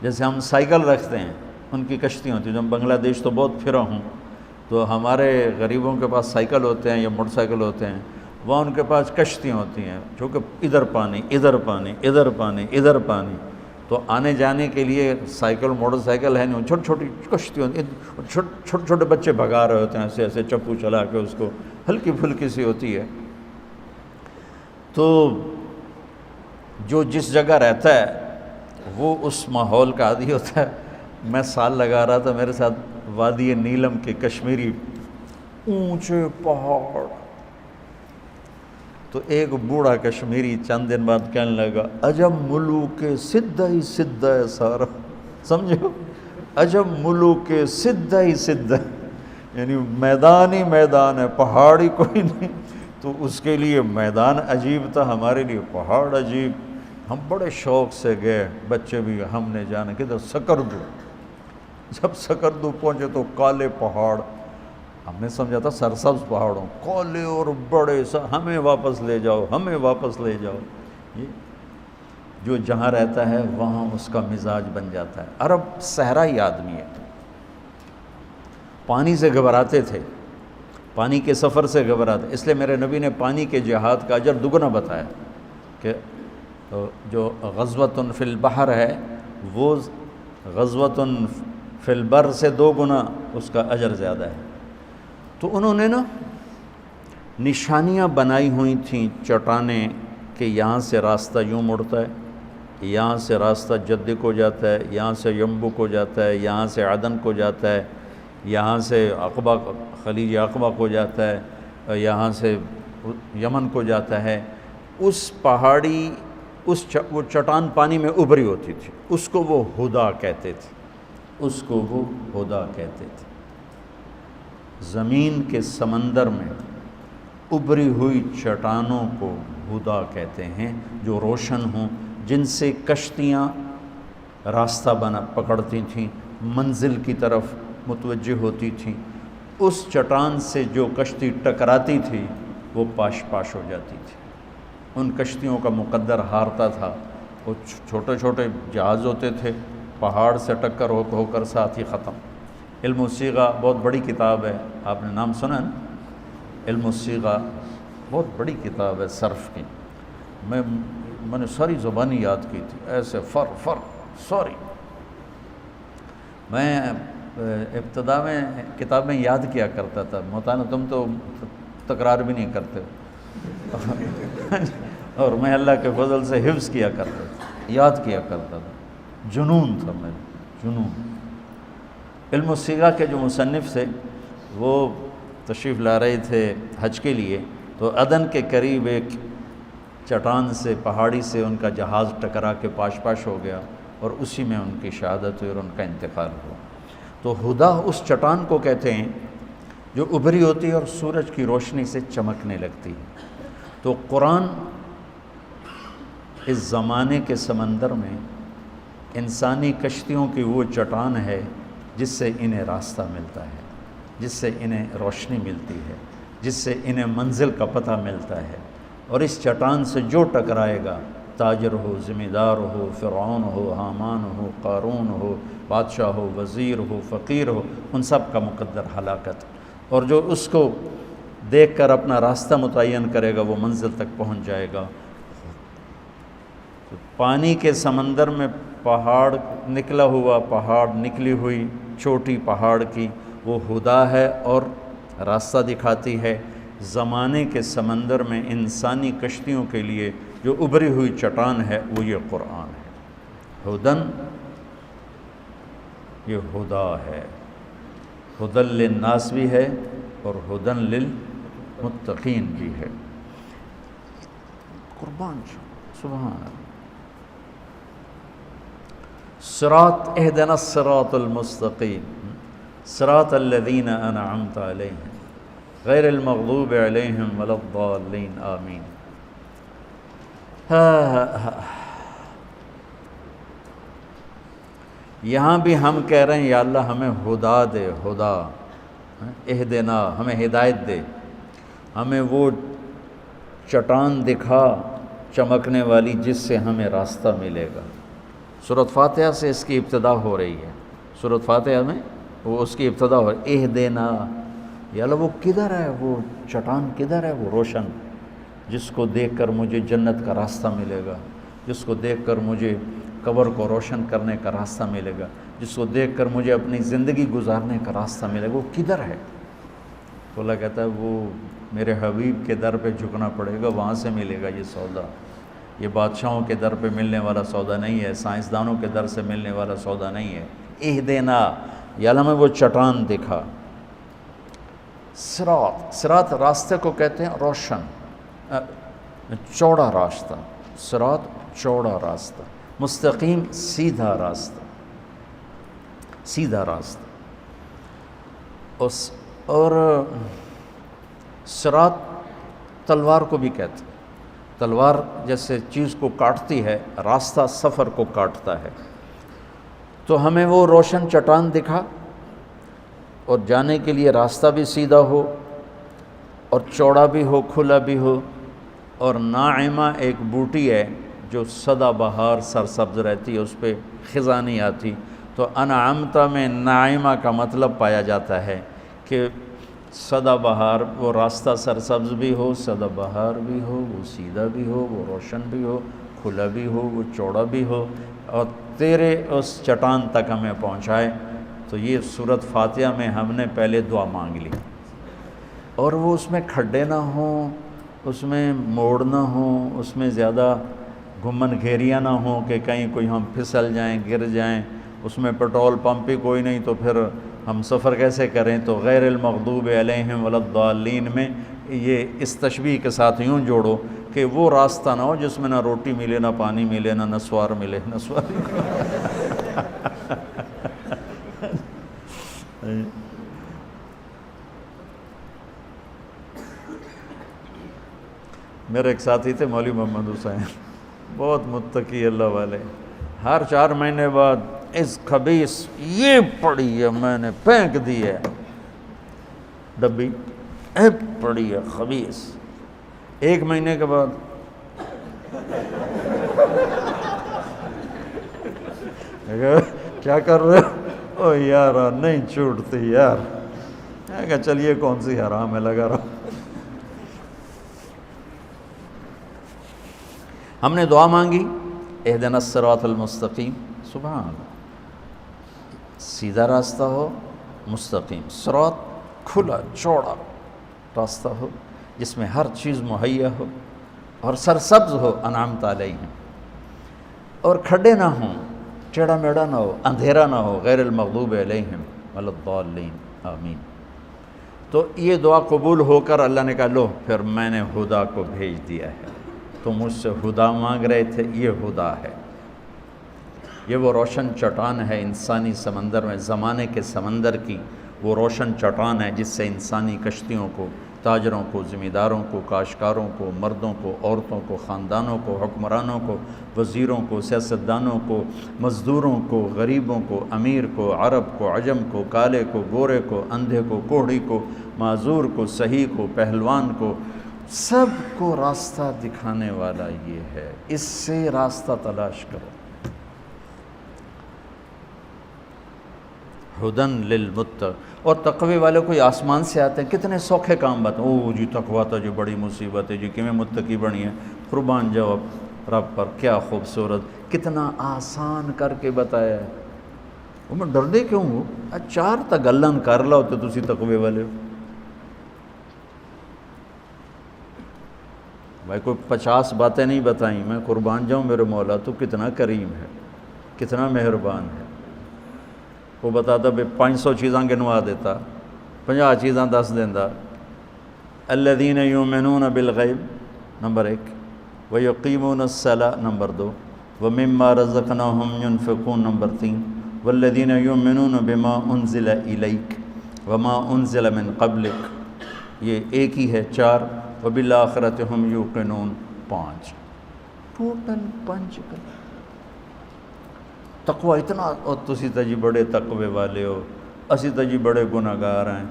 جیسے ہم سائیکل رکھتے ہیں، ان کی کشتی ہوتی ہے۔ جب بنگلہ دیش تو بہت پھرا ہوں تو ہمارے غریبوں کے پاس سائیکل ہوتے ہیں یا موٹر سائیکل ہوتے ہیں، وہاں ان کے پاس کشتیاں ہوتی ہیں، چونکہ ادھر پانی ادھر پانی ادھر پانی ادھر پانی، تو آنے جانے کے لیے سائیکل موٹر سائیکل ہے نہیں، چھوٹی چھوٹی کشتیاں ہوتی ہیں، چھوٹے چھوٹے بچے بھگا رہے ہوتے ہیں ایسے ایسے چپو چلا کے، اس کو ہلکی پھلکی سی ہوتی ہے۔ تو جو جس جگہ رہتا ہے وہ اس ماحول کا عادی ہوتا ہے۔ میں سال لگا رہا تھا، میرے ساتھ وادی نیلم کے کشمیری اونچے پہاڑ، تو ایک بوڑھا کشمیری چند دن بعد کہنے لگا عجب ملوک سدھا ہی سدھا ہے سارا، سمجھو، عجب ملوک سدھا ہی سدھا، یعنی میدان ہی میدان ہے، پہاڑ ہی کوئی نہیں۔ تو اس کے لیے میدان عجیب تھا، ہمارے لیے پہاڑ عجیب۔ ہم بڑے شوق سے گئے، بچے بھی، ہم نے جانا کدھر سکردو۔ جب سکردو پہنچے تو کالے پہاڑ، ہم نے سمجھا تھا سرسبز پہاڑوں، کالے اور بڑے ہمیں واپس لے جاؤ، ہمیں واپس لے جاؤ۔ یہ جو جہاں رہتا ہے وہاں اس کا مزاج بن جاتا ہے۔ عرب صحرائی آدمی ہے، پانی سے گھبراتے تھے، پانی کے سفر سے گھبراتے، اس لیے میرے نبی نے پانی کے جہاد کا اجر دگنا بتایا کہ جو غزوۃ فی البحر ہے وہ غزوۃ فی البر سے 2 گنا اس کا اجر زیادہ ہے۔ تو انہوں نے نا نشانیاں بنائی ہوئی تھیں چٹانیں کہ یہاں سے راستہ یوں مڑتا ہے، یہاں سے راستہ جدہ کو جاتا ہے، یہاں سے ینبو کو جاتا ہے، یہاں سے عدن کو جاتا ہے، یہاں سے عقبہ خلیج عقبہ کو جاتا ہے، یہاں سے یمن کو جاتا ہے۔ اس پہاڑی وہ چٹان پانی میں ابھری ہوتی تھی، اس کو وہ ہدا کہتے تھے، اس کو وہ ہدا کہتے تھے۔ زمین کے سمندر میں ابھری ہوئی چٹانوں کو ہدا کہتے ہیں، جو روشن ہوں، جن سے کشتیاں راستہ پکڑتی تھیں، منزل کی طرف متوجہ ہوتی تھیں۔ اس چٹان سے جو کشتی ٹکراتی تھی وہ پاش پاش ہو جاتی تھی، ان کشتیوں کا مقدر ہارتا تھا۔ وہ چھوٹے چھوٹے جہاز ہوتے تھے، پہاڑ سے ٹکر ہو کر ساتھ ہی ختم۔ علم الصیغہ بہت بڑی کتاب ہے، آپ نے نام سنا ہے نا؟ علم الصیغہ بہت بڑی کتاب ہے صرف کی، میں نے ساری زبانی یاد کی تھی، ایسے سوری میں ابتدا میں کتاب میں یاد کیا کرتا تھا، مولانا تم تو تکرار بھی نہیں کرتے اور میں اللہ کے فضل سے حفظ کیا کرتا تھا، یاد کیا کرتا تھا، جنون تھا میں، جنون۔ علم الصیغہ کے جو مصنف تھے وہ تشریف لا رہے تھے حج کے لیے، تو عدن کے قریب ایک چٹان سے، پہاڑی سے ان کا جہاز ٹکرا کے پاش پاش ہو گیا، اور اسی میں ان کی شہادت ہوئی اور ان کا انتقال ہوا۔ تو ہدا اس چٹان کو کہتے ہیں جو ابھری ہوتی ہے اور سورج کی روشنی سے چمکنے لگتی ہے۔ تو قرآن اس زمانے کے سمندر میں انسانی کشتیوں کی وہ چٹان ہے جس سے انہیں راستہ ملتا ہے، جس سے انہیں روشنی ملتی ہے، جس سے انہیں منزل کا پتہ ملتا ہے۔ اور اس چٹان سے جو ٹکرائے گا، تاجر ہو، ذمہ دار ہو، فرعون ہو، حامان ہو، قارون ہو، بادشاہ ہو، وزیر ہو، فقیر ہو، ان سب کا مقدر ہلاکت۔ اور جو اس کو دیکھ کر اپنا راستہ متعین کرے گا وہ منزل تک پہنچ جائے گا۔ پانی کے سمندر میں پہاڑ نکلا ہوا، پہاڑ نکلی ہوئی چوٹی پہاڑ کی وہ ہدا ہے اور راستہ دکھاتی ہے۔ زمانے کے سمندر میں انسانی کشتیوں کے لیے جو ابھری ہوئی چٹان ہے وہ یہ قرآن ہے۔ ہدن، یہ ہدا ہے، ہدن للناس بھی ہے اور ہدن للمتقین بھی ہے۔ قربان سبحان اللہ۔ صراط اہدنا الصراط المستقیم صراط الذین انعمت علیہم غیر المغضوب علیہم ولا الضالین آمین۔ یہاں بھی ہم کہہ رہے ہیں یا اللہ ہمیں ہدا دے، ہدا، اہدنا، ہمیں ہدایت دے، ہمیں وہ چٹان دکھا چمکنے والی جس سے ہمیں راستہ ملے گا۔ سورۃ فاتحہ سے اس کی ابتدا ہو رہی ہے، سورۃ فاتحہ میں وہ اس کی ابتدا ہو رہی ہے، اہدنا، یا اللہ وہ کدھر ہے، وہ چٹان کدھر ہے، وہ روشن، جس کو دیکھ کر مجھے جنت کا راستہ ملے گا، جس کو دیکھ کر مجھے قبر کو روشن کرنے کا راستہ ملے گا، جس کو دیکھ کر مجھے اپنی زندگی گزارنے کا راستہ ملے گا، وہ کدھر ہے؟ تو اللہ کہتا ہے وہ میرے حبیب کے در پہ جھکنا پڑے گا، وہاں سے ملے گا یہ سودا۔ یہ بادشاہوں کے در پہ ملنے والا سودا نہیں ہے، سائنسدانوں کے در سے ملنے والا سودا نہیں ہے۔ اہدنا، یا اللہ میں وہ چٹان دکھا۔ صراط راستے کو کہتے ہیں روشن، چوڑا راستہ، صراط چوڑا راستہ، مستقیم سیدھا راستہ، سیدھا راستہ۔ اور صراط تلوار کو بھی کہتے ہیں، تلوار جیسے چیز کو کاٹتی ہے، راستہ سفر کو کاٹتا ہے۔ تو ہمیں وہ روشن چٹان دکھا، اور جانے کے لیے راستہ بھی سیدھا ہو اور چوڑا بھی ہو، کھلا بھی ہو۔ اور ناعمہ ایک بوٹی ہے جو سدا بہار سرسبز رہتی ہے، اس پہ خزاں نہیں آتی، تو انعمتا میں ناعمہ کا مطلب پایا جاتا ہے کہ سدا بہار، وہ راستہ سرسبز بھی ہو، سدا بہار بھی ہو، وہ سیدھا بھی ہو، وہ روشن بھی ہو، کھلا بھی ہو، وہ چوڑا بھی ہو، اور تیرے اس چٹان تک ہمیں پہنچائے۔ تو یہ سورۃ فاتحہ میں ہم نے پہلے دعا مانگ لی، اور وہ اس میں کھڈے نہ ہوں، اس میں موڑ نہ ہوں، اس میں زیادہ گھمن گھیریاں نہ ہوں کہ کہیں کوئی ہم پھسل جائیں، گر جائیں، اس میں پیٹرول پمپ ہی کوئی نہیں تو پھر ہم سفر کیسے کریں؟ تو غیر المغضوب علیہم ولا الضالین میں یہ اس تشبیہ کے ساتھ یوں جوڑو کہ وہ راستہ نہ ہو جس میں نہ روٹی ملے، نہ پانی ملے، نہ نسوار ملے، نسوار میرے ایک ساتھی تھے مولوی محمد حسین، بہت متقی اللہ والے، ہر 4 مہینے بعد اس خبیث یہ پڑی ہے، میں نے پھینک دی ہے ڈبی، پڑی ہے خبیث۔ 1 مہینے کے بعد کیا کر رہے ہو؟ او یار نہیں چھوٹتی یار، میں کہا چلیے کون سی حرام ہے، لگا رہا۔ ہم نے دعا مانگی اہدنا الصراط المستقیم، سبحان اللہ، سیدھا راستہ ہو، مستقیم، صراط کھلا چوڑا راستہ ہو جس میں ہر چیز مہیا ہو اور سرسبز ہو، انعمت علیہم، اور کھڈے نہ ہوں، ٹیڑھا میڑھا نہ ہو، اندھیرا نہ ہو، غیر المغضوب علیہم ولا الضالین، آمین۔ تو یہ دعا قبول ہو کر اللہ نے کہا لو پھر میں نے ہدا کو بھیج دیا ہے، تو مجھ سے ہدا مانگ رہے تھے، یہ ہدا ہے، یہ وہ روشن چٹان ہے انسانی سمندر میں، زمانے کے سمندر کی وہ روشن چٹان ہے جس سے انسانی کشتیوں کو، تاجروں کو، ذمہ کو، کاشتکاروں کو، مردوں کو، عورتوں کو، خاندانوں کو، حکمرانوں کو، وزیروں کو، سیاستدانوں کو، مزدوروں کو، غریبوں کو، امیر کو، عرب کو، عجم کو، کالے کو، گورے کو، اندھے کو، کوڑھی کو، معذور کو، صحیح کو، پہلوان کو، سب کو راستہ دکھانے والا یہ ہے، اس سے راستہ تلاش کرو۔ ہدن للمتق، اور تقوی والے کوئی آسمان سے آتے ہیں، کتنے سوکھے کام بتائیں، او جی تقویٰ تو جو بڑی مصیبت ہے جی، کیویں متقی بنی ہے، قربان جاؤ رب پر، کیا خوبصورت، کتنا آسان کر کے بتایا ہے۔ وہ میں ڈردے کیوں ہو؟ 4 تا گلن کر لو تو تسی تقوی والے ہو۔ بھائی کوئی 50 باتیں نہیں بتائیں، میں قربان جاؤں میرے مولا تو کتنا کریم ہے، کتنا مہربان ہے۔ وہ بتاتا بھائی 500 چیزاں گنوا دیتا، 50 چیزاں دس دینا۔ الذین یؤمنون بالغیب نمبر 1، ویقیمون الصلاۃ نمبر 2، ومما رزقناہم ینفقون نمبر 3، والذین یؤمنون بما انزل الیک وما انزل من قبلک، یہ ایک ہی ہے 4، وبالآخرۃ ہم یوقنون 5، ٹوٹل 5 کا تقوی اتنا۔ اور تسی تا جی بڑے تقوی والے ہو، اسی تا جی بڑے گناہگار ہیں،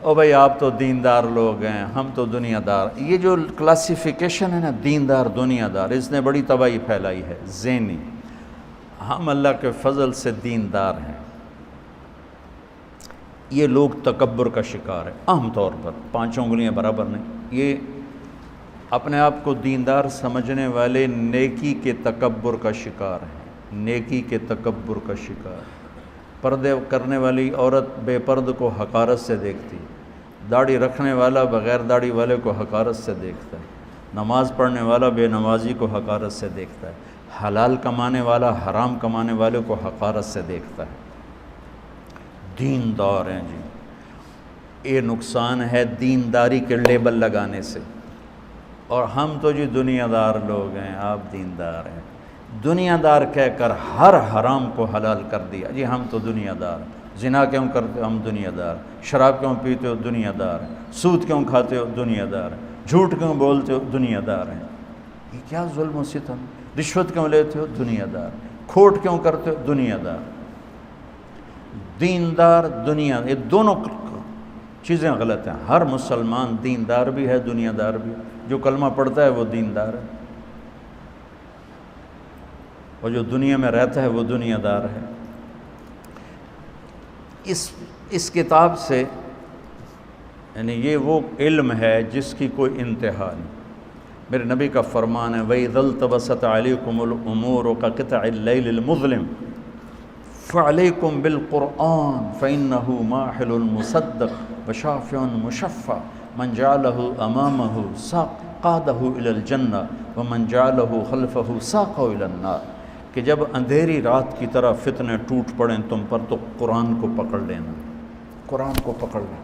او بھائی آپ تو دیندار لوگ ہیں، ہم تو دنیا دار۔ یہ جو کلاسیفیکیشن ہے نا، دیندار دنیا دار، اس نے بڑی تباہی پھیلائی ہے ذہنی۔ ہم اللہ کے فضل سے دیندار ہیں، یہ لوگ تکبر کا شکار ہے عام طور پر، 5 انگلیاں برابر نہیں۔ یہ اپنے آپ کو دیندار سمجھنے والے نیکی کے تکبر کا شکار ہیں، نیکی کے تکبر کا شکار۔ پردے کرنے والی عورت بے پرد کو حقارت سے دیکھتی، داڑھی رکھنے والا بغیر داڑھی والے کو حقارت سے دیکھتا ہے، نماز پڑھنے والا بے نمازی کو حقارت سے دیکھتا ہے، حلال کمانے والا حرام کمانے والے کو حقارت سے دیکھتا ہے۔ دیندار ہیں جی، یہ نقصان ہے دینداری کے لیبل لگانے سے۔ اور ہم تو جی دنیا دار لوگ ہیں، آپ دیندار ہیں، دنیا دار کہہ کر ہر حرام کو حلال کر دیا جی، ہم تو دنیا دار ہیں۔ زنا کیوں کرتے ہو؟ ہم دنیا دار۔ شراب کیوں پیتے ہو؟ دنیا دار ہیں۔ سود کیوں کھاتے ہو؟ دنیا دار ہیں۔ جھوٹ کیوں بولتے ہو؟ دنیا دار ہیں۔ یہ کیا ظلم و ستم؟ رشوت کیوں لیتے ہو؟ دنیا دار۔ کھوٹ کیوں کرتے ہو؟ دنیا دار۔ دیندار دنیا، یہ دونوں چیزیں غلط ہیں۔ ہر مسلمان دیندار بھی ہے، دنیا دار بھی ہے۔ جو کلمہ پڑھتا ہے وہ دیندار ہے، اور جو دنیا میں رہتا ہے وہ دنیا دار ہے۔ اس کتاب سے یعنی یہ وہ علم ہے جس کی کوئی انتہا نہیں۔ میرے نبی کا فرمان ہے وَإِذَا الْتَبَسَتْ عَلَيْكُمُ الْأُمُورُ كَقِطْعِ اللَّيْلِ الْمُظْلِمِ فَعَلَيْكُمْ بِالْقُرْآنِ فَإِنَّهُ مَاحِلٌ مُصَدَّقٌ وَشَافِعٌ مُشَفَّعٌ مَنْ جَعَلَهُ أَمَامَهُ قَادَهُ إِلَى الْجَنَّةِ وَمَنْ جَعَلَهُ خَلْفَهُ سَاقَهُ إِلَى النَّارِ، کہ جب اندھیری رات کی طرح فتنے ٹوٹ پڑیں تم پر تو قرآن کو پکڑ لینا، قرآن کو پکڑ لینا۔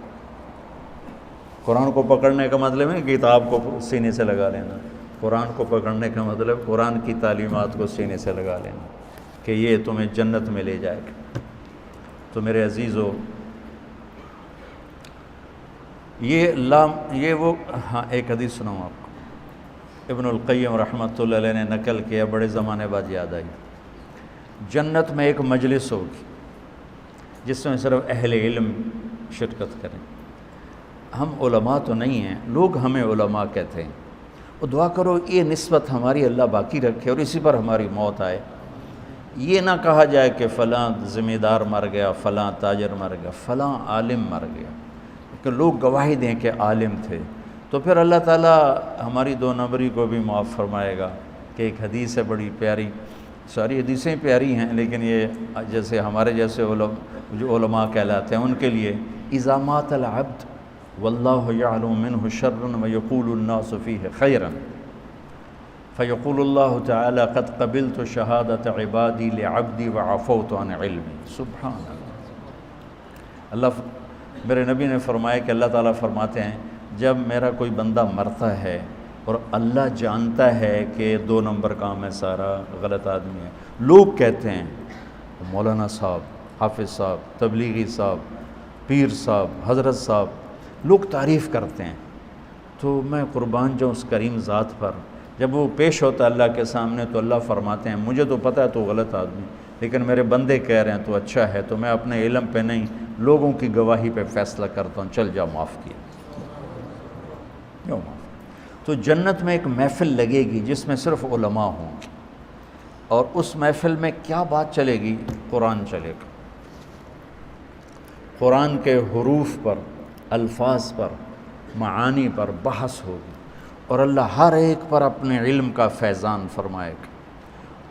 قرآن کو پکڑنے کا مطلب ہے کتاب کو سینے سے لگا لینا، قرآن کو پکڑنے کا مطلب قرآن کی تعلیمات کو سینے سے لگا لینا کہ یہ تمہیں جنت میں لے جائے گا۔ تو میرے عزیزو، یہ وہ ہاں ایک حدیث سناؤں آپ کو، ابن القیم رحمۃ اللہ علیہ نے نقل کیا، بڑے زمانے بعد یاد آئی۔ جنت میں ایک مجلس ہوگی جس میں صرف اہل علم شرکت کریں۔ ہم علماء تو نہیں ہیں، لوگ ہمیں علماء کہتے ہیں، اور دعا کرو یہ نسبت ہماری اللہ باقی رکھے اور اسی پر ہماری موت آئے۔ یہ نہ کہا جائے کہ فلاں ذمہ دار مر گیا، فلاں تاجر مر گیا، فلاں عالم مر گیا، کہ لوگ گواہی دیں کہ عالم تھے، تو پھر اللہ تعالیٰ ہماری 2 نمبری کو بھی معاف فرمائے گا۔ کہ ایک حدیث ہے بڑی پیاری، ساری حدیثیں پیاری ہیں، لیکن یہ جیسے ہمارے جیسے جو علماء کہلاتے ہیں ان کے لیے اذا مات العبد واللہ یعلم منہ شرا ویقول الناس فیہ خیرا فیقول اللہ تعالی قد قبلت شہادت عبادی لعبدی وعفوت عن علمی۔ سبحان اللہ۔ میرے نبی نے فرمایا کہ اللہ تعالیٰ فرماتے ہیں جب میرا کوئی بندہ مرتا ہے اور اللہ جانتا ہے کہ 2 نمبر کام ہے، سارا غلط آدمی ہے، لوگ کہتے ہیں مولانا صاحب، حافظ صاحب، تبلیغی صاحب، پیر صاحب، حضرت صاحب، لوگ تعریف کرتے ہیں، تو میں قربان جاؤں اس کریم ذات پر، جب وہ پیش ہوتا ہے اللہ کے سامنے تو اللہ فرماتے ہیں مجھے تو پتہ ہے تو غلط آدمی، لیکن میرے بندے کہہ رہے ہیں تو اچھا ہے، تو میں اپنے علم پہ نہیں لوگوں کی گواہی پہ فیصلہ کرتا ہوں، چل جا معاف کیا، کیوں معاف۔ تو جنت میں ایک محفل لگے گی جس میں صرف علماء ہوں، اور اس محفل میں کیا بات چلے گی؟ قرآن چلے گا۔ قرآن کے حروف پر، الفاظ پر، معانی پر بحث ہوگی، اور اللہ ہر ایک پر اپنے علم کا فیضان فرمائے گا،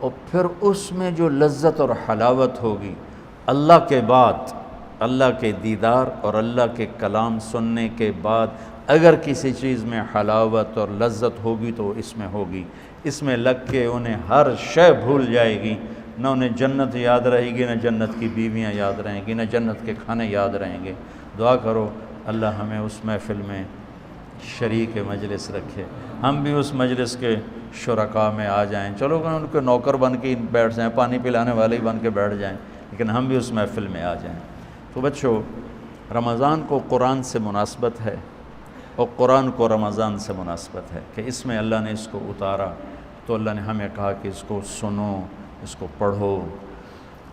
اور پھر اس میں جو لذت اور حلاوت ہوگی، اللہ کے بعد، اللہ کے دیدار اور اللہ کے کلام سننے کے بعد اگر کسی چیز میں حلاوت اور لذت ہوگی تو اس میں ہوگی۔ اس میں لگ کے انہیں ہر شے بھول جائے گی، نہ انہیں جنت یاد رہے گی، نہ جنت کی بیویاں یاد رہیں گی، نہ جنت کے کھانے یاد رہیں گے۔ دعا کرو اللہ ہمیں اس محفل میں شریک مجلس رکھے، ہم بھی اس مجلس کے شرکاء میں آ جائیں، چلو ان کے نوکر بن کے بیٹھ جائیں، پانی پلانے والے ہی بن کے بیٹھ جائیں، لیکن ہم بھی اس محفل میں آ جائیں۔ تو بچوں، رمضان کو قرآن سے مناسبت ہے، اور قرآن کو رمضان سے مناسبت ہے کہ اس میں اللہ نے اس کو اتارا، تو اللہ نے ہمیں کہا کہ اس کو سنو، اس کو پڑھو۔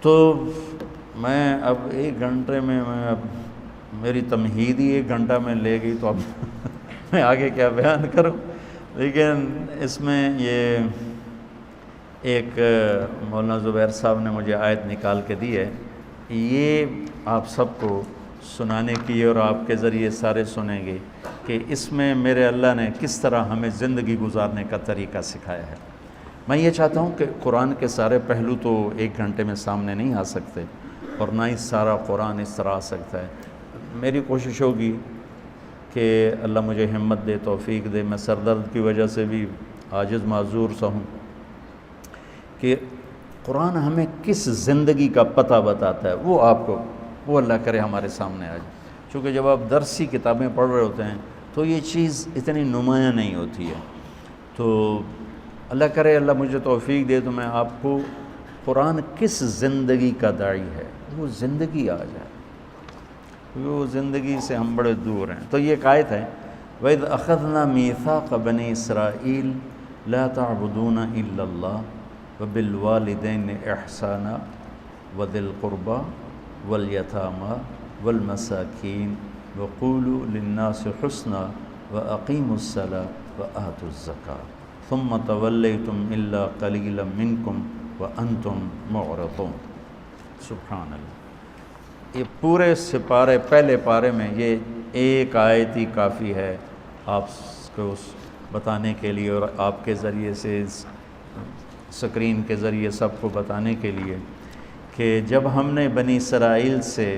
تو میں اب 1 گھنٹے میں اب میری تمہید ہی 1 گھنٹہ میں لے گئی، تو اب میں آگے کیا بیان کروں، لیکن اس میں یہ ایک مولانا زبیر صاحب نے مجھے آیت نکال کے دی ہے، یہ آپ سب کو سنانے کی اور آپ کے ذریعے سارے سنیں گے کہ اس میں میرے اللہ نے کس طرح ہمیں زندگی گزارنے کا طریقہ سکھایا ہے۔ میں یہ چاہتا ہوں کہ قرآن کے سارے پہلو تو 1 گھنٹے میں سامنے نہیں آ سکتے، اور نہ ہی سارا قرآن اس طرح آ سکتا ہے۔ میری کوشش ہوگی کہ اللہ مجھے ہمت دے، توفیق دے، میں سر درد کی وجہ سے بھی عاجز معذور سا ہوں، کہ قرآن ہمیں کس زندگی کا پتہ بتاتا ہے وہ آپ کو، وہ اللہ کرے ہمارے سامنے آ جائے۔ چونکہ جب آپ درسی کتابیں پڑھ رہے ہوتے ہیں تو یہ چیز اتنی نمایاں نہیں ہوتی ہے، تو اللہ کرے اللہ مجھے توفیق دے تو میں آپ کو قرآن کس زندگی کا داعی ہے وہ زندگی آ جائے، وہ زندگی سے ہم بڑے دور ہیں۔ تو یہ ایک آیت ہے، وَإِذْ أَخَذْنَا مِيثَاقَ بَنِي إِسْرَائِيلَ لَا تَعْبُدُونَ إِلَّا اللَّهَ وَبِالْوَالِدَيْنِ إِحْسَانًا وَذِي الْقُرْبَى وَالْيَتَامَى وَالْمَسَاكِينِ وَقُولُوا لِلنَّاسِ حُسْنًا وَأَقِيمُوا الصَّلَاةَ وَآتُوا الزَّكَاةَ ثُمَّ تَوَلَّيْتُمْ إِلَّا قَلِيلًا مِّنكُمْ وَأَنْتُمْ مُعْرِضُونَ۔ سبحان اللہ، یہ پورے سپارے پہلے پارے میں یہ ایک آیت ہی کافی ہے آپ کو بتانے کے لیے، اور آپ کے ذریعے سے سکرین کے ذریعے سب کو بتانے کے لیے کہ جب ہم نے بنی اسرائیل سے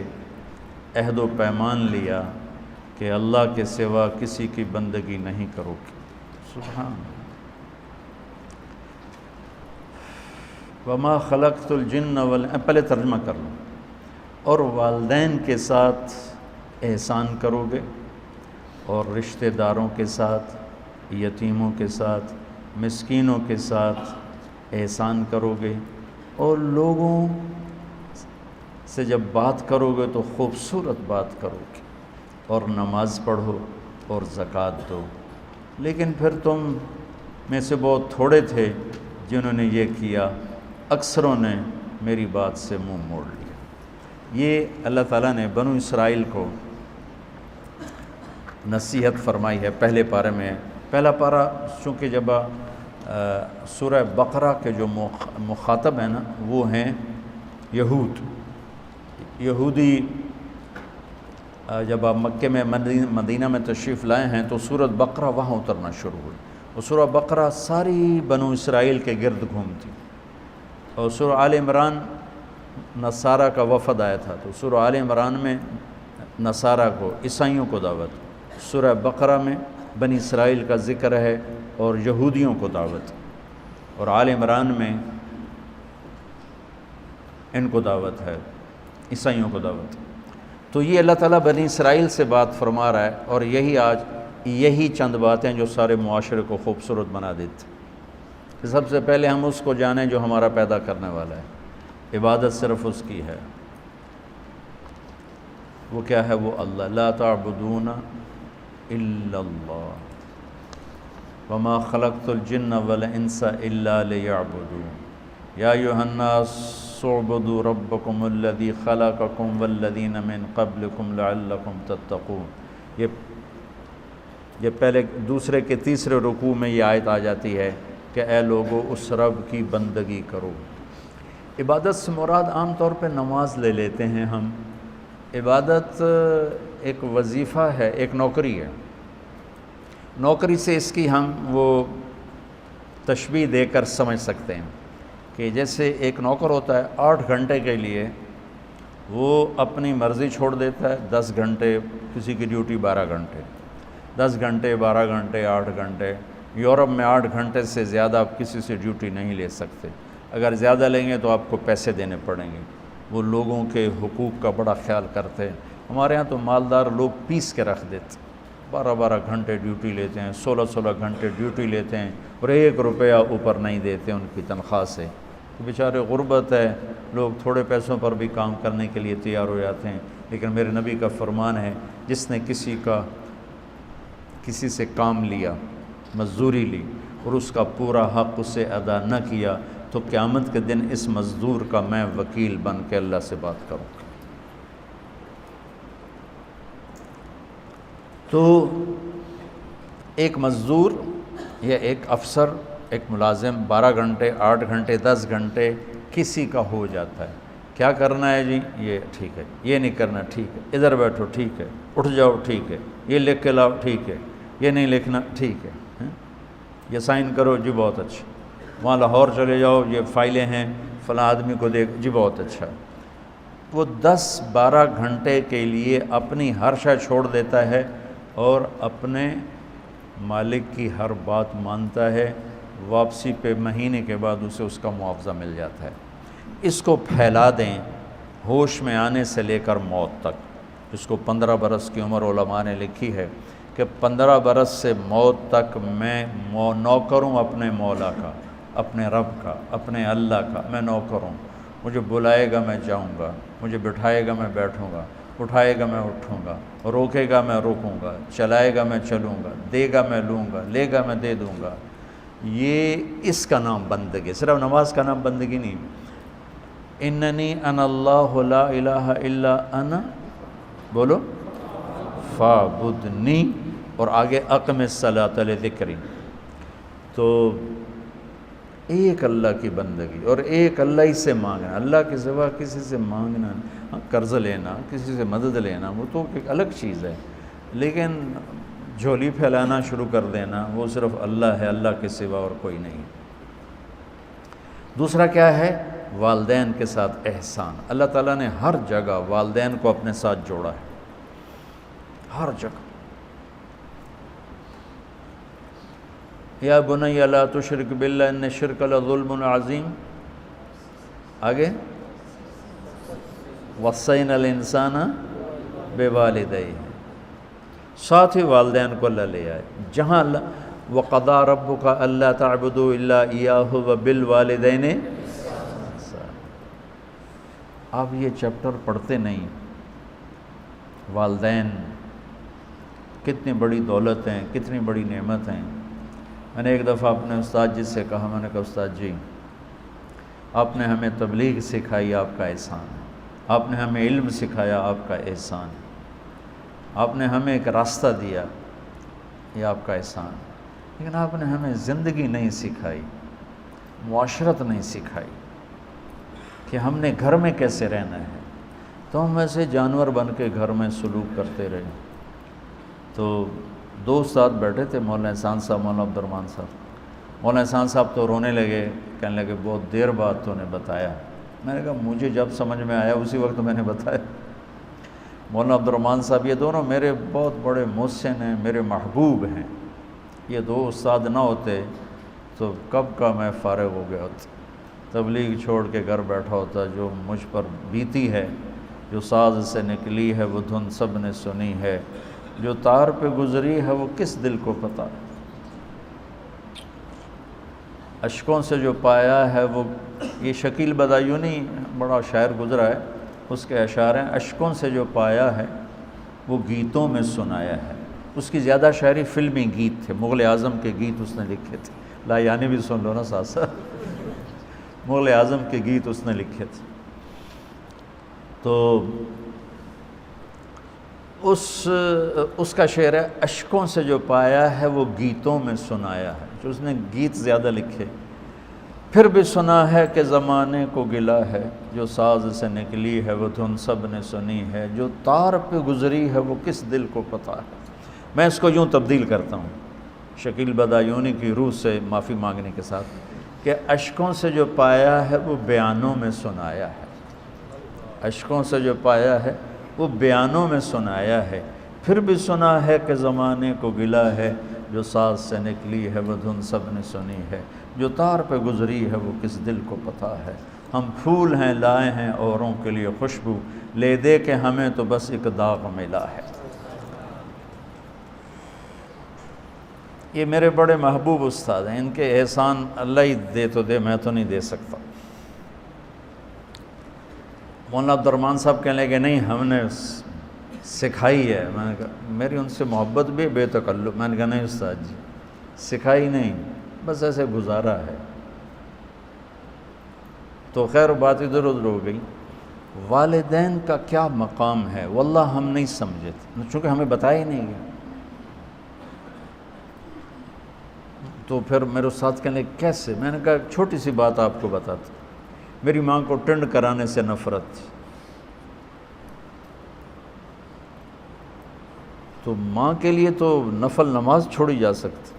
عہد و پیمان لیا کہ اللہ کے سوا کسی کی بندگی نہیں کرو گے۔ سبحان اللہ۔ وما خلقت الجن پہلے ترجمہ کر لوں، اور والدین کے ساتھ احسان کرو گے، اور رشتہ داروں کے ساتھ، یتیموں کے ساتھ، مسکینوں کے ساتھ احسان کرو گے، اور لوگوں سے جب بات کرو گے تو خوبصورت بات کرو گے، اور نماز پڑھو اور زکوٰۃ دو۔ لیکن پھر تم میں سے بہت تھوڑے تھے جنہوں نے یہ کیا، اکثروں نے میری بات سے منہ موڑ لیا۔ یہ اللہ تعالیٰ نے بنو اسرائیل کو نصیحت فرمائی ہے پہلے پارے میں۔ پہلا پارہ چونکہ جب سورہ بقرہ کے جو مخاطب ہیں نا وہ ہیں یہودی، جب آپ مکے میں مدینہ میں تشریف لائے ہیں تو سورۃ بقرہ وہاں اترنا شروع ہوئی، اور سورہ بقرہ ساری بنو اسرائیل کے گرد گھومتی، اور سورہ آل عمران نصارہ کا وفد آیا تھا، تو سورہ آل عمران میں نصارہ کو، عیسائیوں کو دعوت، سورہ بقرہ میں بنی اسرائیل کا ذکر ہے اور یہودیوں کو دعوت، اور آل عمران میں ان کو دعوت ہے، عیسائیوں کو دعوت۔ تو یہ اللہ تعالیٰ بنی اسرائیل سے بات فرما رہا ہے، اور یہی چند باتیں جو سارے معاشرے کو خوبصورت بنا دیتی۔ سب سے پہلے ہم اس کو جانیں جو ہمارا پیدا کرنے والا ہے، عبادت صرف اس کی ہے۔ وہ کیا ہے؟ وہ اللہ، لا تعبدون الا اللہ وما خلقت الجن والانس الا لیعبدون یا ایھا الناس اعبدوا ربکم الذی خلقکم والذین من قبلکم لعلکم تتقون۔ یہ پہلے دوسرے کے تیسرے رکوع میں یہ آیت آ جاتی ہے کہ اے لوگو اس رب کی بندگی کرو۔ عبادت سے مراد عام طور پہ نماز لے لیتے ہیں ہم۔ عبادت ایک وظیفہ ہے، ایک نوکری ہے۔ نوکری سے اس کی ہم وہ تشبیہ دے کر سمجھ سکتے ہیں کہ جیسے ایک نوکر ہوتا ہے 8 گھنٹے کے لیے وہ اپنی مرضی چھوڑ دیتا ہے، 10 گھنٹے، کسی کی ڈیوٹی 12 گھنٹے، 10 گھنٹے، 12 گھنٹے، 8 گھنٹے۔ یورپ میں 8 گھنٹے سے زیادہ آپ کسی سے ڈیوٹی نہیں لے سکتے، اگر زیادہ لیں گے تو آپ کو پیسے دینے پڑیں گے۔ وہ لوگوں کے حقوق کا بڑا خیال کرتے ہیں۔ ہمارے ہاں تو مالدار لوگ پیس کے رکھ دیتے، 12 گھنٹے ڈیوٹی لیتے ہیں، 16 گھنٹے ڈیوٹی لیتے ہیں، اور 1 روپیہ اوپر نہیں دیتے ان کی تنخواہ سے۔ تو بیچارے غربت ہے، لوگ تھوڑے پیسوں پر بھی کام کرنے کے لیے تیار ہو جاتے ہیں۔ لیکن میرے نبی کا فرمان ہے، جس نے کسی سے کام لیا، مزدوری لی، اور اس کا پورا حق اسے ادا نہ کیا، تو قیامت کے دن اس مزدور کا میں وکیل بن کے اللہ سے بات کروں گا۔ تو ایک مزدور یا ایک افسر، ایک ملازم 12 گھنٹے، 8 گھنٹے، 10 گھنٹے کسی کا ہو جاتا ہے، کیا کرنا ہے جی؟ یہ ٹھیک ہے، یہ نہیں کرنا ٹھیک ہے، ادھر بیٹھو ٹھیک ہے، اٹھ جاؤ ٹھیک ہے، یہ لکھ کے لاؤ ٹھیک ہے، یہ نہیں لکھنا ٹھیک ہے، یہ سائن کرو جی بہت اچھا، وہاں لاہور چلے جاؤ یہ فائلیں ہیں فلاں آدمی کو دیکھ جی بہت اچھا۔ وہ 10-12 گھنٹے کے لیے اپنی ہر شے چھوڑ دیتا ہے اور اپنے مالک کی ہر بات مانتا ہے، واپسی پہ مہینے کے بعد اسے اس کا معاوضہ مل جاتا ہے۔ اس کو پھیلا دیں ہوش میں آنے سے لے کر موت تک۔ اس کو 15 برس کی عمر علماء نے لکھی ہے کہ 15 برس سے موت تک میں نوکر ہوں اپنے مولا کا، اپنے رب کا، اپنے اللہ کا، میں نوکر ہوں۔ مجھے بلائے گا میں جاؤں گا، مجھے بٹھائے گا میں بیٹھوں گا، اٹھائے گا میں اٹھوں گا، روکے گا میں روکوں گا، چلائے گا میں چلوں گا، دے گا میں لوں گا، لے گا میں دے دوں گا۔ یہ اس کا نام بندگی، صرف نماز کا نام بندگی نہیں۔ اننی انا اللہ لا الہ الا انا، بولو، فاعبدنی، اور آگے اقم الصلاۃ لذکری۔ تو ایک اللہ کی بندگی اور ایک اللہ ہی سے مانگنا، اللہ کے سوا کسی سے مانگنا، قرض لینا، کسی سے مدد لینا وہ تو ایک الگ چیز ہے، لیکن جھولی پھیلانا شروع کر دینا وہ صرف اللہ ہے، اللہ کے سوا اور کوئی نہیں۔ دوسرا کیا ہے؟ والدین کے ساتھ احسان۔ اللہ تعالیٰ نے ہر جگہ والدین کو اپنے ساتھ جوڑا ہے، ہر جگہ۔ یا بنی لا تشرک باللہ ان الشرک لظلم عظیم، آگے وصینا الانسان بوالدیہ، ساتھ ہی والدین کو اللہ لے آئے۔ جہاں وقضى ربک الا تعبدوا الا ایاہ وبالوالدین احسانا۔ آپ یہ چیپٹر پڑھتے نہیں، والدین کتنی بڑی دولت ہیں، کتنی بڑی نعمت ہیں۔ میں نے ایک دفعہ اپنے استاد جی سے کہا، میں نے کہا استاد جی آپ نے ہمیں تبلیغ سکھائی، آپ کا احسان ہے، آپ نے ہمیں علم سکھایا، آپ کا احسان ہے، آپ نے ہمیں ایک راستہ دیا، یہ آپ کا احسان ہے، لیکن آپ نے ہمیں زندگی نہیں سکھائی، معاشرت نہیں سکھائی کہ ہم نے گھر میں کیسے رہنا ہے، تو ہم ایسے جانور بن کے گھر میں سلوک کرتے رہے۔ تو دو استاد بیٹھے تھے، مولانا احسان صاحب، مولانا عبد الرحمن صاحب۔ مولانا احسان صاحب تو رونے لگے، کہنے لگے بہت دیر بعد تو نے بتایا۔ میں نے کہا مجھے جب سمجھ میں آیا اسی وقت میں نے بتایا۔ مولانا عبد الرحمن صاحب یہ دونوں میرے بہت بڑے محسن ہیں، میرے محبوب ہیں، یہ دو استاد نہ ہوتے تو کب کا میں فارغ ہو گیا ہوتا، تبلیغ چھوڑ کے گھر بیٹھا ہوتا۔ جو مجھ پر بیتی ہے، جو ساز سے نکلی ہے وہ دھن سب نے سنی ہے، جو تار پہ گزری ہے وہ کس دل کو پتہ ہے، اشکوں سے جو پایا ہے وہ، یہ شکیل بدایونی بڑا شاعر گزرا ہے، اس کے اشعار ہیں، اشکوں سے جو پایا ہے وہ گیتوں میں سنایا ہے۔ اس کی زیادہ شاعری فلمی گیت تھے، مغل اعظم کے گیت اس نے لکھے تھے، لا یعنی بھی سن لو نا ساتھ ساتھ، مغل اعظم کے گیت اس نے لکھے تھے۔ تو اس کا شعر ہے، اشکوں سے جو پایا ہے وہ گیتوں میں سنایا ہے، جو اس نے گیت زیادہ لکھے۔ پھر بھی سنا ہے کہ زمانے کو گلا ہے، جو ساز سے نکلی ہے وہ دھن سب نے سنی ہے، جو تار پہ گزری ہے وہ کس دل کو پتہ ہے۔ میں اس کو یوں تبدیل کرتا ہوں شکیل بدایونی کی روح سے معافی مانگنے کے ساتھ، کہ اشکوں سے جو پایا ہے وہ بیانوں میں سنایا ہے، اشکوں سے جو پایا ہے وہ بیانوں میں سنایا ہے۔ پھر بھی سنا ہے کہ زمانے کو گلا ہے، جو ساز سے نکلی ہے وہ دھن سب نے سنی ہے، جو تار پہ گزری ہے وہ کس دل کو پتہ ہے۔ ہم پھول ہیں لائے ہیں اوروں کے لیے خوشبو، لے دے کے ہمیں تو بس ایک داغ ملا ہے۔ یہ میرے بڑے محبوب استاد ہیں، ان کے احسان اللہ ہی دے تو دے، میں تو نہیں دے سکتا۔ مولانا عبد الرحمن صاحب کہنے لگے نہیں ہم نے سکھائی ہے۔ میں نے کہا میری ان سے محبت بھی بے تکلف، میں نے کہا نہیں استاد جی سکھائی نہیں، بس ایسے گزارا ہے۔ تو خیر بات ادھر ادھر ہو گئی۔ والدین کا کیا مقام ہے واللہ ہم نہیں سمجھے تھے، چونکہ ہمیں بتایا ہی نہیں گیا۔ تو پھر میرے استاد کہنے لگے کیسے؟ میں نے کہا چھوٹی سی بات آپ کو بتاتا ہوں۔ میری ماں کو ٹنڈ کرانے سے نفرت تھی، تو ماں کے لیے تو نفل نماز چھوڑی جا سکتی،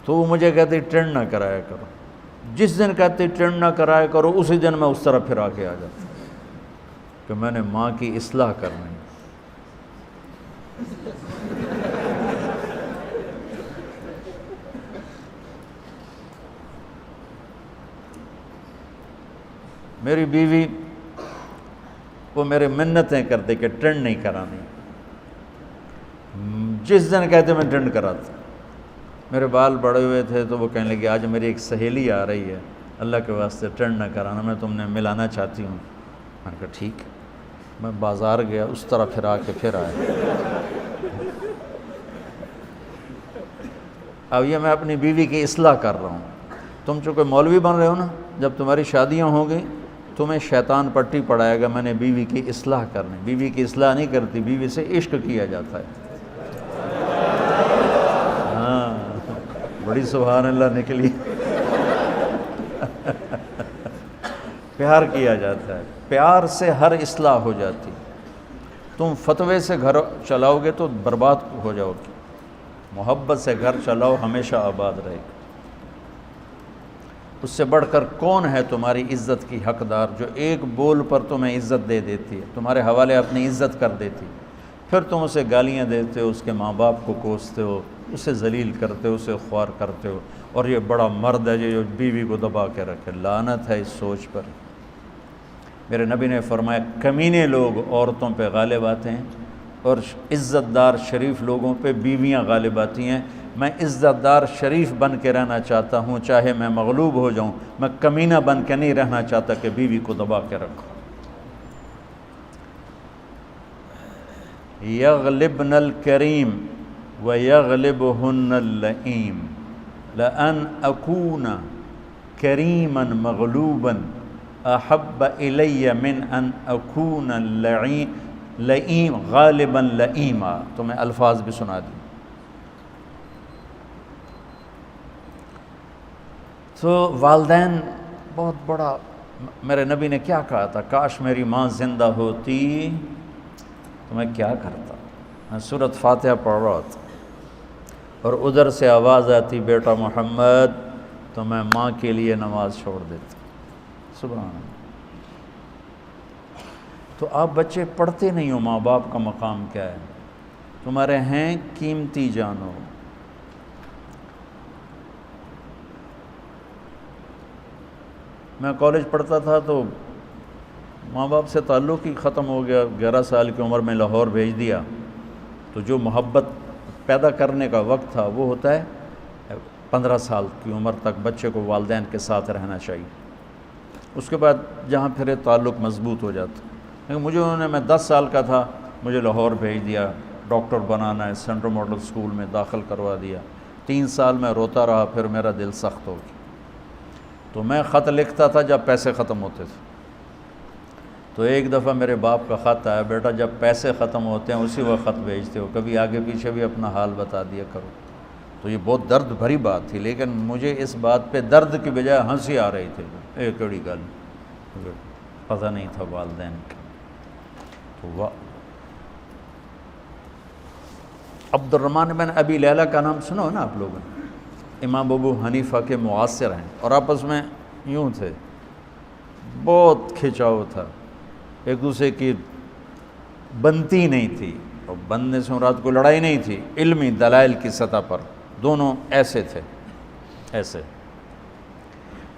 تو وہ مجھے کہتی ٹرینڈ نہ کرایا کرو، جس دن کہتی ٹرینڈ نہ کرایا کرو اسی دن میں اس طرح پھر کے آ جاتا کہ میں نے ماں کی اصلاح کرنی۔ میری بیوی وہ میرے منتیں کرتے کہ ٹرینڈ نہیں کرانی، جس دن کہتے میں ٹرینڈ کراتا۔ میرے بال بڑے ہوئے تھے تو وہ کہنے لگے آج میری ایک سہیلی آ رہی ہے، اللہ کے واسطے ٹرینڈ نہ کرانا، میں تم نے ملانا چاہتی ہوں۔ میں نے کہا ٹھیک۔ میں بازار گیا، اس طرح پھر آیا۔ اب یہ میں اپنی بیوی کی اصلاح کر رہا ہوں۔ تم چونکہ مولوی بن رہے ہو نا، جب تمہاری شادیاں ہوں گی تمہیں شیطان پٹی پڑھائے گا میں نے بیوی کی اصلاح کرنی۔ بیوی کی اصلاح نہیں کرتی، بیوی سے عشق کیا جاتا ہے۔ ہاں بڑی سبحان اللہ نکلی۔ پیار کیا جاتا ہے، پیار سے ہر اصلاح ہو جاتی۔ تم فتوے سے گھر چلاؤ گے تو برباد ہو جاؤ گے، محبت سے گھر چلاؤ ہمیشہ آباد رہے گا۔ اس سے بڑھ کر کون ہے تمہاری عزت کی حقدار، جو ایک بول پر تمہیں عزت دے دیتی ہے، تمہارے حوالے اپنی عزت کر دیتی، پھر تم اسے گالیاں دیتے ہو، اس کے ماں باپ کو کوستے ہو، اسے ذلیل کرتے ہو، اسے خوار کرتے ہو، اور یہ بڑا مرد ہے جو بیوی کو دبا کے رکھے۔ لعنت ہے اس سوچ پر۔ میرے نبی نے فرمایا کمینے لوگ عورتوں پہ غالب آتے ہیں اور عزت دار شریف لوگوں پہ بیویاں غالب آتی ہیں۔ میں عزت دار شریف بن کے رہنا چاہتا ہوں، چاہے میں مغلوب ہو جاؤں، میں کمینہ بن کے نہیں رہنا چاہتا کہ بیوی کو دبا کے رکھوں۔ یغلبن الکریم ویغلبہن اللئیم لأن اکون کریما مغلوبا احب الی من ان اکون لئیم غالبا لئیما۔ تو میں الفاظ بھی سنا دوں۔ تو والدین بہت بڑا، میرے نبی نے کیا کہا تھا، کاش میری ماں زندہ ہوتی تو میں کیا کرتا۔ میں سورۃ فاتحہ پڑھ رہا تھا اور ادھر سے آواز آتی بیٹا محمد، تو میں ماں کے لیے نماز چھوڑ دیتا۔ سبحان اللہ۔ تو آپ بچے پڑھتے نہیں ہو ماں باپ کا مقام کیا ہے، تمہارے ہیں قیمتی جانو۔ میں کالج پڑھتا تھا تو ماں باپ سے تعلق ہی ختم ہو گیا، 11 سال کی عمر میں لاہور بھیج دیا، تو جو محبت پیدا کرنے کا وقت تھا وہ ہوتا ہے 15 سال کی عمر تک بچے کو والدین کے ساتھ رہنا چاہیے، اس کے بعد جہاں پھرے تعلق مضبوط ہو جاتا۔ لیکن مجھے انہوں نے، میں 10 سال کا تھا، مجھے لاہور بھیج دیا، ڈاکٹر بنانا ہے، سینٹرل ماڈل اسکول میں داخل کروا دیا۔ 3 سال میں روتا رہا، پھر میرا دل سخت ہو گیا۔ تو میں خط لکھتا تھا جب پیسے ختم ہوتے تھے، تو ایک دفعہ میرے باپ کا خط آیا، بیٹا جب پیسے ختم ہوتے ہیں اسی وقت خط بھیجتے ہو، کبھی آگے پیچھے بھی اپنا حال بتا دیا کرو۔ تو یہ بہت درد بھری بات تھی، لیکن مجھے اس بات پہ درد کی بجائے ہنسی آ رہی تھی، ایک کڑی گل پتہ نہیں تھا والدین کا۔ تو عبد الرحمن بن ابی لیلہ کا نام سنو نا آپ لوگوں نے، امام ابو حنیفہ کے معاصر ہیں، اور آپس میں یوں تھے، بہت کھچاؤ تھا، ایک دوسرے کی بنتی نہیں تھی، اور بننے سے مراد کو لڑائی نہیں تھی، علمی دلائل کی سطح پر دونوں ایسے تھے، ایسے۔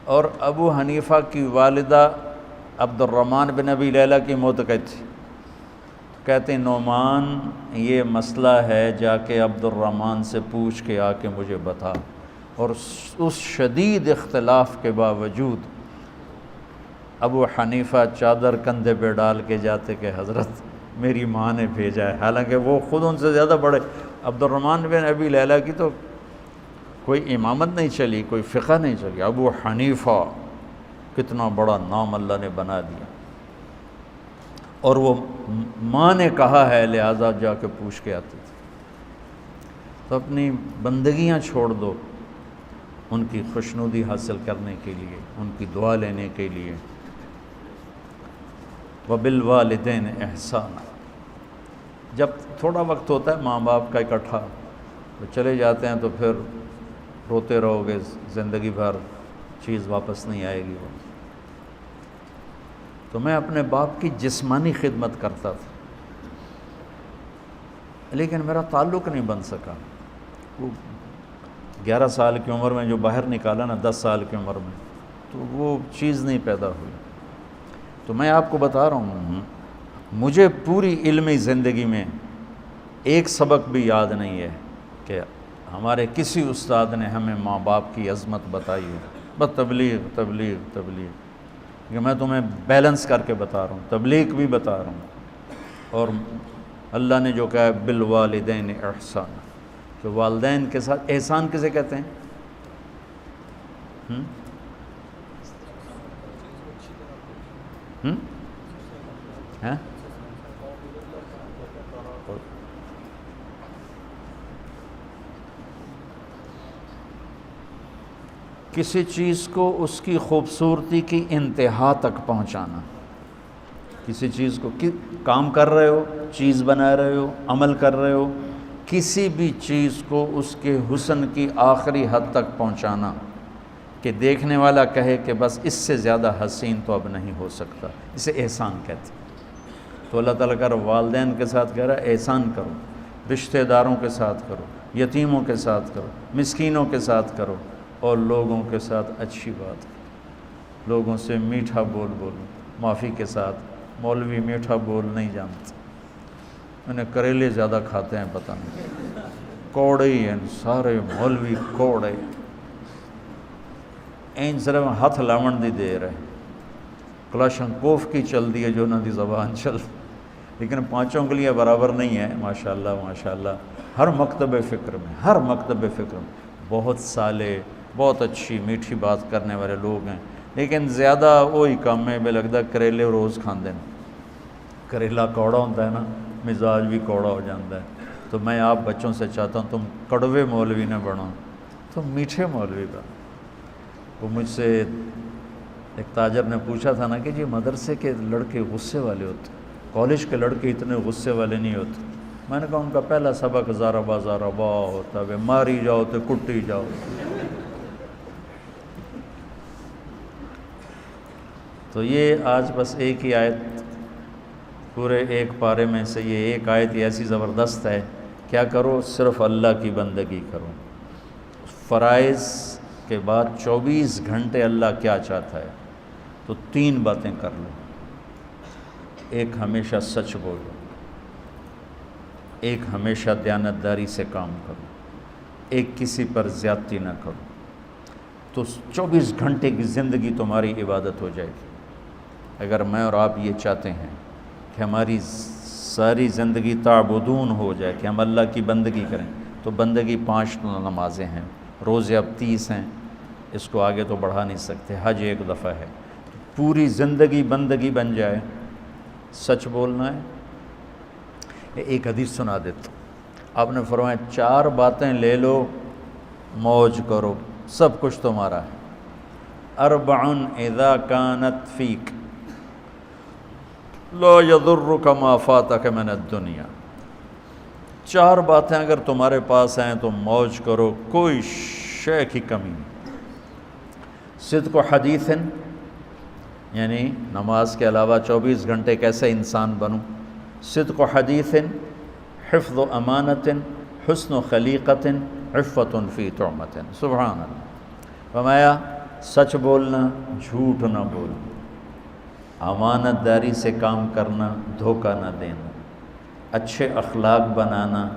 اور ابو حنیفہ کی والدہ عبد الرحمن بن ابی لیلہ کی معتقد تھی، کہتے نعمان یہ مسئلہ ہے، جا کے عبد الرحمن سے پوچھ کے آ کے مجھے بتا۔ اور اس شدید اختلاف کے باوجود ابو حنیفہ چادر کندھے پہ ڈال کے جاتے کہ حضرت میری ماں نے بھیجا ہے، حالانکہ وہ خود ان سے زیادہ بڑے۔ عبد الرحمن بن ابی لیلہ کی تو کوئی امامت نہیں چلی، کوئی فقہ نہیں چلی، ابو حنیفہ کتنا بڑا نام اللہ نے بنا دیا، اور وہ ماں نے کہا ہے لہٰذا جا کے پوچھ کے آتے تھے۔ تو اپنی بندگیاں چھوڑ دو، ان کی خوشنودی حاصل کرنے کے لیے، ان کی دعا لینے کے لیے۔ وبالوالدین احسانا، جب تھوڑا وقت ہوتا ہے ماں باپ کا اکٹھا، تو چلے جاتے ہیں تو پھر روتے رہو گے زندگی بھر، چیز واپس نہیں آئے گی وہ۔ تو میں اپنے باپ کی جسمانی خدمت کرتا تھا، لیکن میرا تعلق نہیں بن سکا۔ وہ 11 سال کی عمر میں جو باہر نکالا نا، 10 سال کی عمر میں، تو وہ چیز نہیں پیدا ہوئی۔ تو میں آپ کو بتا رہا ہوں، مجھے پوری علمی زندگی میں ایک سبق بھی یاد نہیں ہے کہ ہمارے کسی استاد نے ہمیں ماں باپ کی عظمت بتائی ہو۔ بس تبلیغ تبلیغ تبلیغ، کہ میں تمہیں بیلنس کر کے بتا رہا ہوں، تبلیغ بھی بتا رہا ہوں، اور اللہ نے جو کہا ہے بالوالدین احسان، کہ والدین کے ساتھ احسان کسے کہتے ہیں؟ ہیں کسی چیز کو اس کی خوبصورتی کی انتہا تک پہنچانا۔ کسی چیز کو کام کر رہے ہو، چیز بنا رہے ہو، عمل کر رہے ہو، کسی بھی چیز کو اس کے حسن کی آخری حد تک پہنچانا کہ دیکھنے والا کہے کہ بس اس سے زیادہ حسین تو اب نہیں ہو سکتا، اسے احسان کہتے ہیں۔ تو اللہ تعالیٰ کہہ رہا والدین کے ساتھ کہہ رہا ہے احسان کرو، رشتہ داروں کے ساتھ کرو، یتیموں کے ساتھ کرو، مسکینوں کے ساتھ کرو، اور لوگوں کے ساتھ اچھی بات کرو، لوگوں سے میٹھا بول بولو، معافی کے ساتھ۔ مولوی میٹھا بول نہیں جانتے، انہیں کریلے زیادہ کھاتے ہیں پتہ نہیں، کوڑے ہی ہیں سارے مولوی، کوڑے این صرف ہاتھ لاون دی دے رہے، کلاشنکوف کی چل دی ہے جو انہوں دی زبان چل، لیکن پانچوں کے لیے برابر نہیں ہے۔ ماشاءاللہ ماشاءاللہ، ہر مکتب فکر میں، ہر مکتب فکر میں بہت صالح، بہت اچھی میٹھی بات کرنے والے لوگ ہیں، لیکن زیادہ وہی کام میں لگتا کریلے روز کھاندے ہیں۔ کریلا کوڑا ہوتا ہے نا، مزاج بھی کوڑا ہو جاتا ہے۔ تو میں آپ بچوں سے چاہتا ہوں تم کڑوے مولوی نہ بنو، تم میٹھے مولوی بنو۔ وہ مجھ سے ایک تاجر نے پوچھا تھا نا کہ جی مدرسے کے لڑکے غصے والے ہوتے، کالج کے لڑکے اتنے غصے والے نہیں ہوتے۔ میں نے کہا ان کا پہلا سبق زاربا زاربا ہوتا ہے، ماری جاؤ تو کٹی جاؤ۔ تو یہ آج بس ایک ہی آیت، پورے ایک پارے میں سے یہ ایک آیت ہی ایسی زبردست ہے، کیا کرو؟ صرف اللہ کی بندگی کرو۔ فرائض کے بعد 24 گھنٹے اللہ کیا چاہتا ہے؟ تو 3 باتیں کر لو۔ ایک، ہمیشہ سچ بولو، ایک ہمیشہ دیانتداری سے کام کرو، ایک کسی پر زیادتی نہ کرو، تو 24 گھنٹے کی زندگی تمہاری عبادت ہو جائے گی۔ اگر میں اور آپ یہ چاہتے ہیں کہ ہماری ساری زندگی تعبدون ہو جائے، کہ ہم اللہ کی بندگی کریں، تو بندگی 5 نمازیں ہیں، روزے اب 30 ہیں، اس کو آگے تو بڑھا نہیں سکتے، حج 1 دفعہ ہے، پوری زندگی بندگی بن جائے۔ سچ بولنا ہے۔ ایک حدیث سنا دیتا ہوں، آپ نے فرمایا 4 باتیں لے لو، موج کرو، سب کچھ تمہارا ہے۔ 4 اذا كانت فیک لا يضرك ما فاتك من الدنيا۔ 4 باتیں اگر تمہارے پاس ہیں تو موج کرو، کوئی شے کی کمی نہیں۔ صدق و حدیث، یعنی نماز کے علاوہ 24 گھنٹے کیسے انسان بنوں؟ صدق و حدیث، حفظ و امانت، حسن و خلیقت، عفت فی طعمت۔ سبحان اللہ۔ فرمایا سچ بولنا، جھوٹ نہ بولنا، امانت داری سے کام کرنا، دھوکہ نہ دینا، اچھے اخلاق بنانا،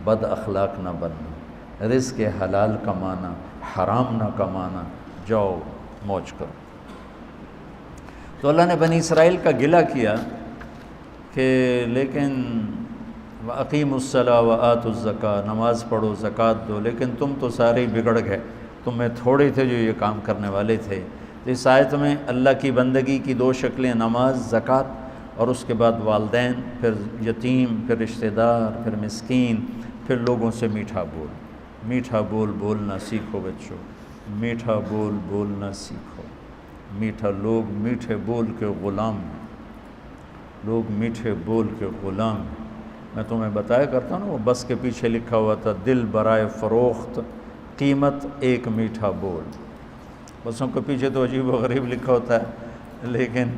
بد اخلاق نہ بننا، رزق حلال کمانا، حرام نہ کمانا، جاؤ موج کرو۔ تو اللہ نے بنی اسرائیل کا گلہ کیا کہ لیکن وَأَقِيمُوا الصَّلَاةَ وَآتُوا الزَّكَاةَ، نماز پڑھو، زکوٰۃ دو، لیکن تم تو سارے ہی بگڑ گئے، تم میں تھوڑے تھے جو یہ کام کرنے والے تھے۔ تو اس آیت میں اللہ کی بندگی کی 2 شکلیں، نماز، زکوٰۃ، اور اس کے بعد والدین، پھر یتیم، پھر رشتہ دار، پھر مسکین، پھر لوگوں سے میٹھا بول۔ میٹھا بول بولنا سیکھو بچوں، میٹھا بول بولنا سیکھو۔ میٹھا لوگ میٹھے بول کے غلام ہیں، لوگ میٹھے بول کے غلام ہیں۔ میں تمہیں بتایا کرتا ہوں نا، وہ بس کے پیچھے لکھا ہوا تھا دل برائے فروخت قیمت ایک میٹھا بول۔ بسوں کے پیچھے تو عجیب و غریب لکھا ہوتا ہے، لیکن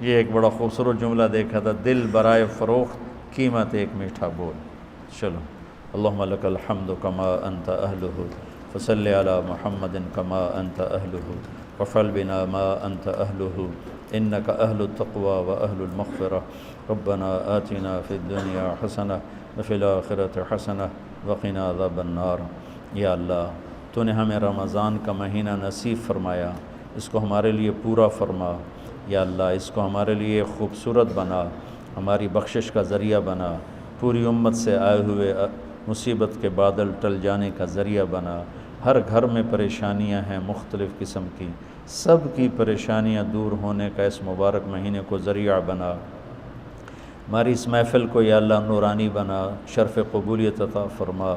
یہ ایک بڑا خوبصورت جملہ دیکھا تھا، دل برائے فروخت قیمت ایک میٹھا بول۔ چلو، اللہم لک الحمد کما انت اہلہ، فصلی علی محمد کما انت اہلہ، وفعل بنا ما انت اہلہ، انک اہل التقوی و اہل المغفرہ، ربنا آتنا فی الدنیا حسنہ وفی الآخرۃ حسنہ وقنا عذاب النار۔ یا اللہ، تو نے ہمیں رمضان کا مہینہ نصیب فرمایا، اس کو ہمارے لیے پورا فرما۔ یا اللہ، اس کو ہمارے لیے خوبصورت بنا، ہماری بخشش کا ذریعہ بنا، پوری امت سے آئے ہوئے مصیبت کے بادل ٹل جانے کا ذریعہ بنا۔ ہر گھر میں پریشانیاں ہیں مختلف قسم کی، سب کی پریشانیاں دور ہونے کا اس مبارک مہینے کو ذریعہ بنا۔ ہماری اس محفل کو یا اللہ نورانی بنا، شرف قبولیت عطا فرما،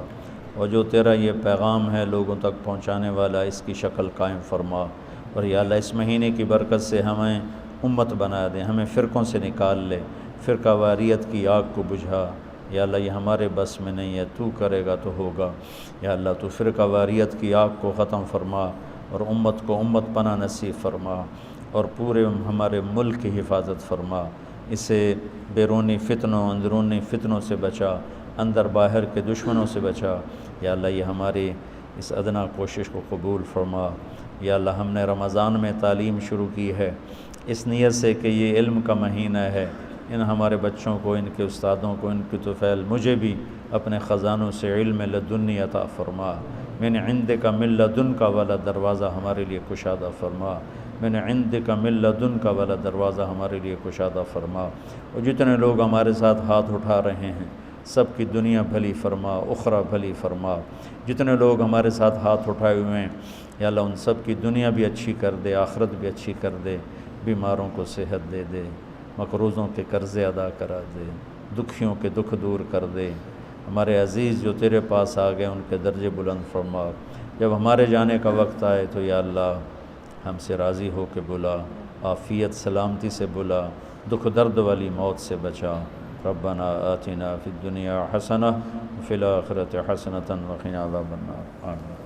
اور جو تیرا یہ پیغام ہے لوگوں تک پہنچانے والا، اس کی شکل قائم فرما۔ اور یا اللہ، اس مہینے کی برکت سے ہمیں امت بنا دے، ہمیں فرقوں سے نکال لے، فرقہ واریت کی آگ کو بجھا۔ یا اللہ، یہ ہمارے بس میں نہیں ہے، تو کرے گا تو ہوگا۔ یا اللہ، تو فرقہ واریت کی آگ کو ختم فرما، اور امت کو امت پناہ نصیب فرما، اور پورے ہمارے ملک کی حفاظت فرما۔ اسے بیرونی فتنوں اندرونی فتنوں سے بچا، اندر باہر کے دشمنوں سے بچا۔ یا اللہ، یہ ہماری اس ادنا کوشش کو قبول فرما۔ یا اللہ، ہم نے رمضان میں تعلیم شروع کی ہے اس نیت سے کہ یہ علم کا مہینہ ہے، ان ہمارے بچوں کو، ان کے استادوں کو، ان کی طفیل، مجھے بھی اپنے خزانوں سے علم لدنی عطا فرما۔ من عندک من لدنک والا دروازہ ہمارے لیے کشادہ فرما، من عندک من لدنک والا دروازہ ہمارے لیے کشادہ فرما۔ اور جتنے لوگ ہمارے ساتھ ہاتھ اٹھا رہے ہیں، سب کی دنیا بھلی فرما، اخرى بھلی فرما۔ جتنے لوگ ہمارے ساتھ ہاتھ اٹھائے ہوئے ہیں، یا اللہ، ان سب کی دنیا بھی اچھی کر دے، آخرت بھی اچھی کر دے، بیماروں کو صحت دے دے، مقروضوں کے قرضے ادا کرا دے، دکھیوں کے دکھ دور کر دے۔ ہمارے عزیز جو تیرے پاس آ گئے، ان کے درجے بلند فرما۔ جب ہمارے جانے کا وقت آئے تو یا اللہ، ہم سے راضی ہو کے بلا، عافیت سلامتی سے بلا، دکھ درد والی موت سے بچا۔ ربنا آتنا فی الدنیا حسنہ وفی الآخرۃ حسنۃ وقنا عذاب النار۔ آمین۔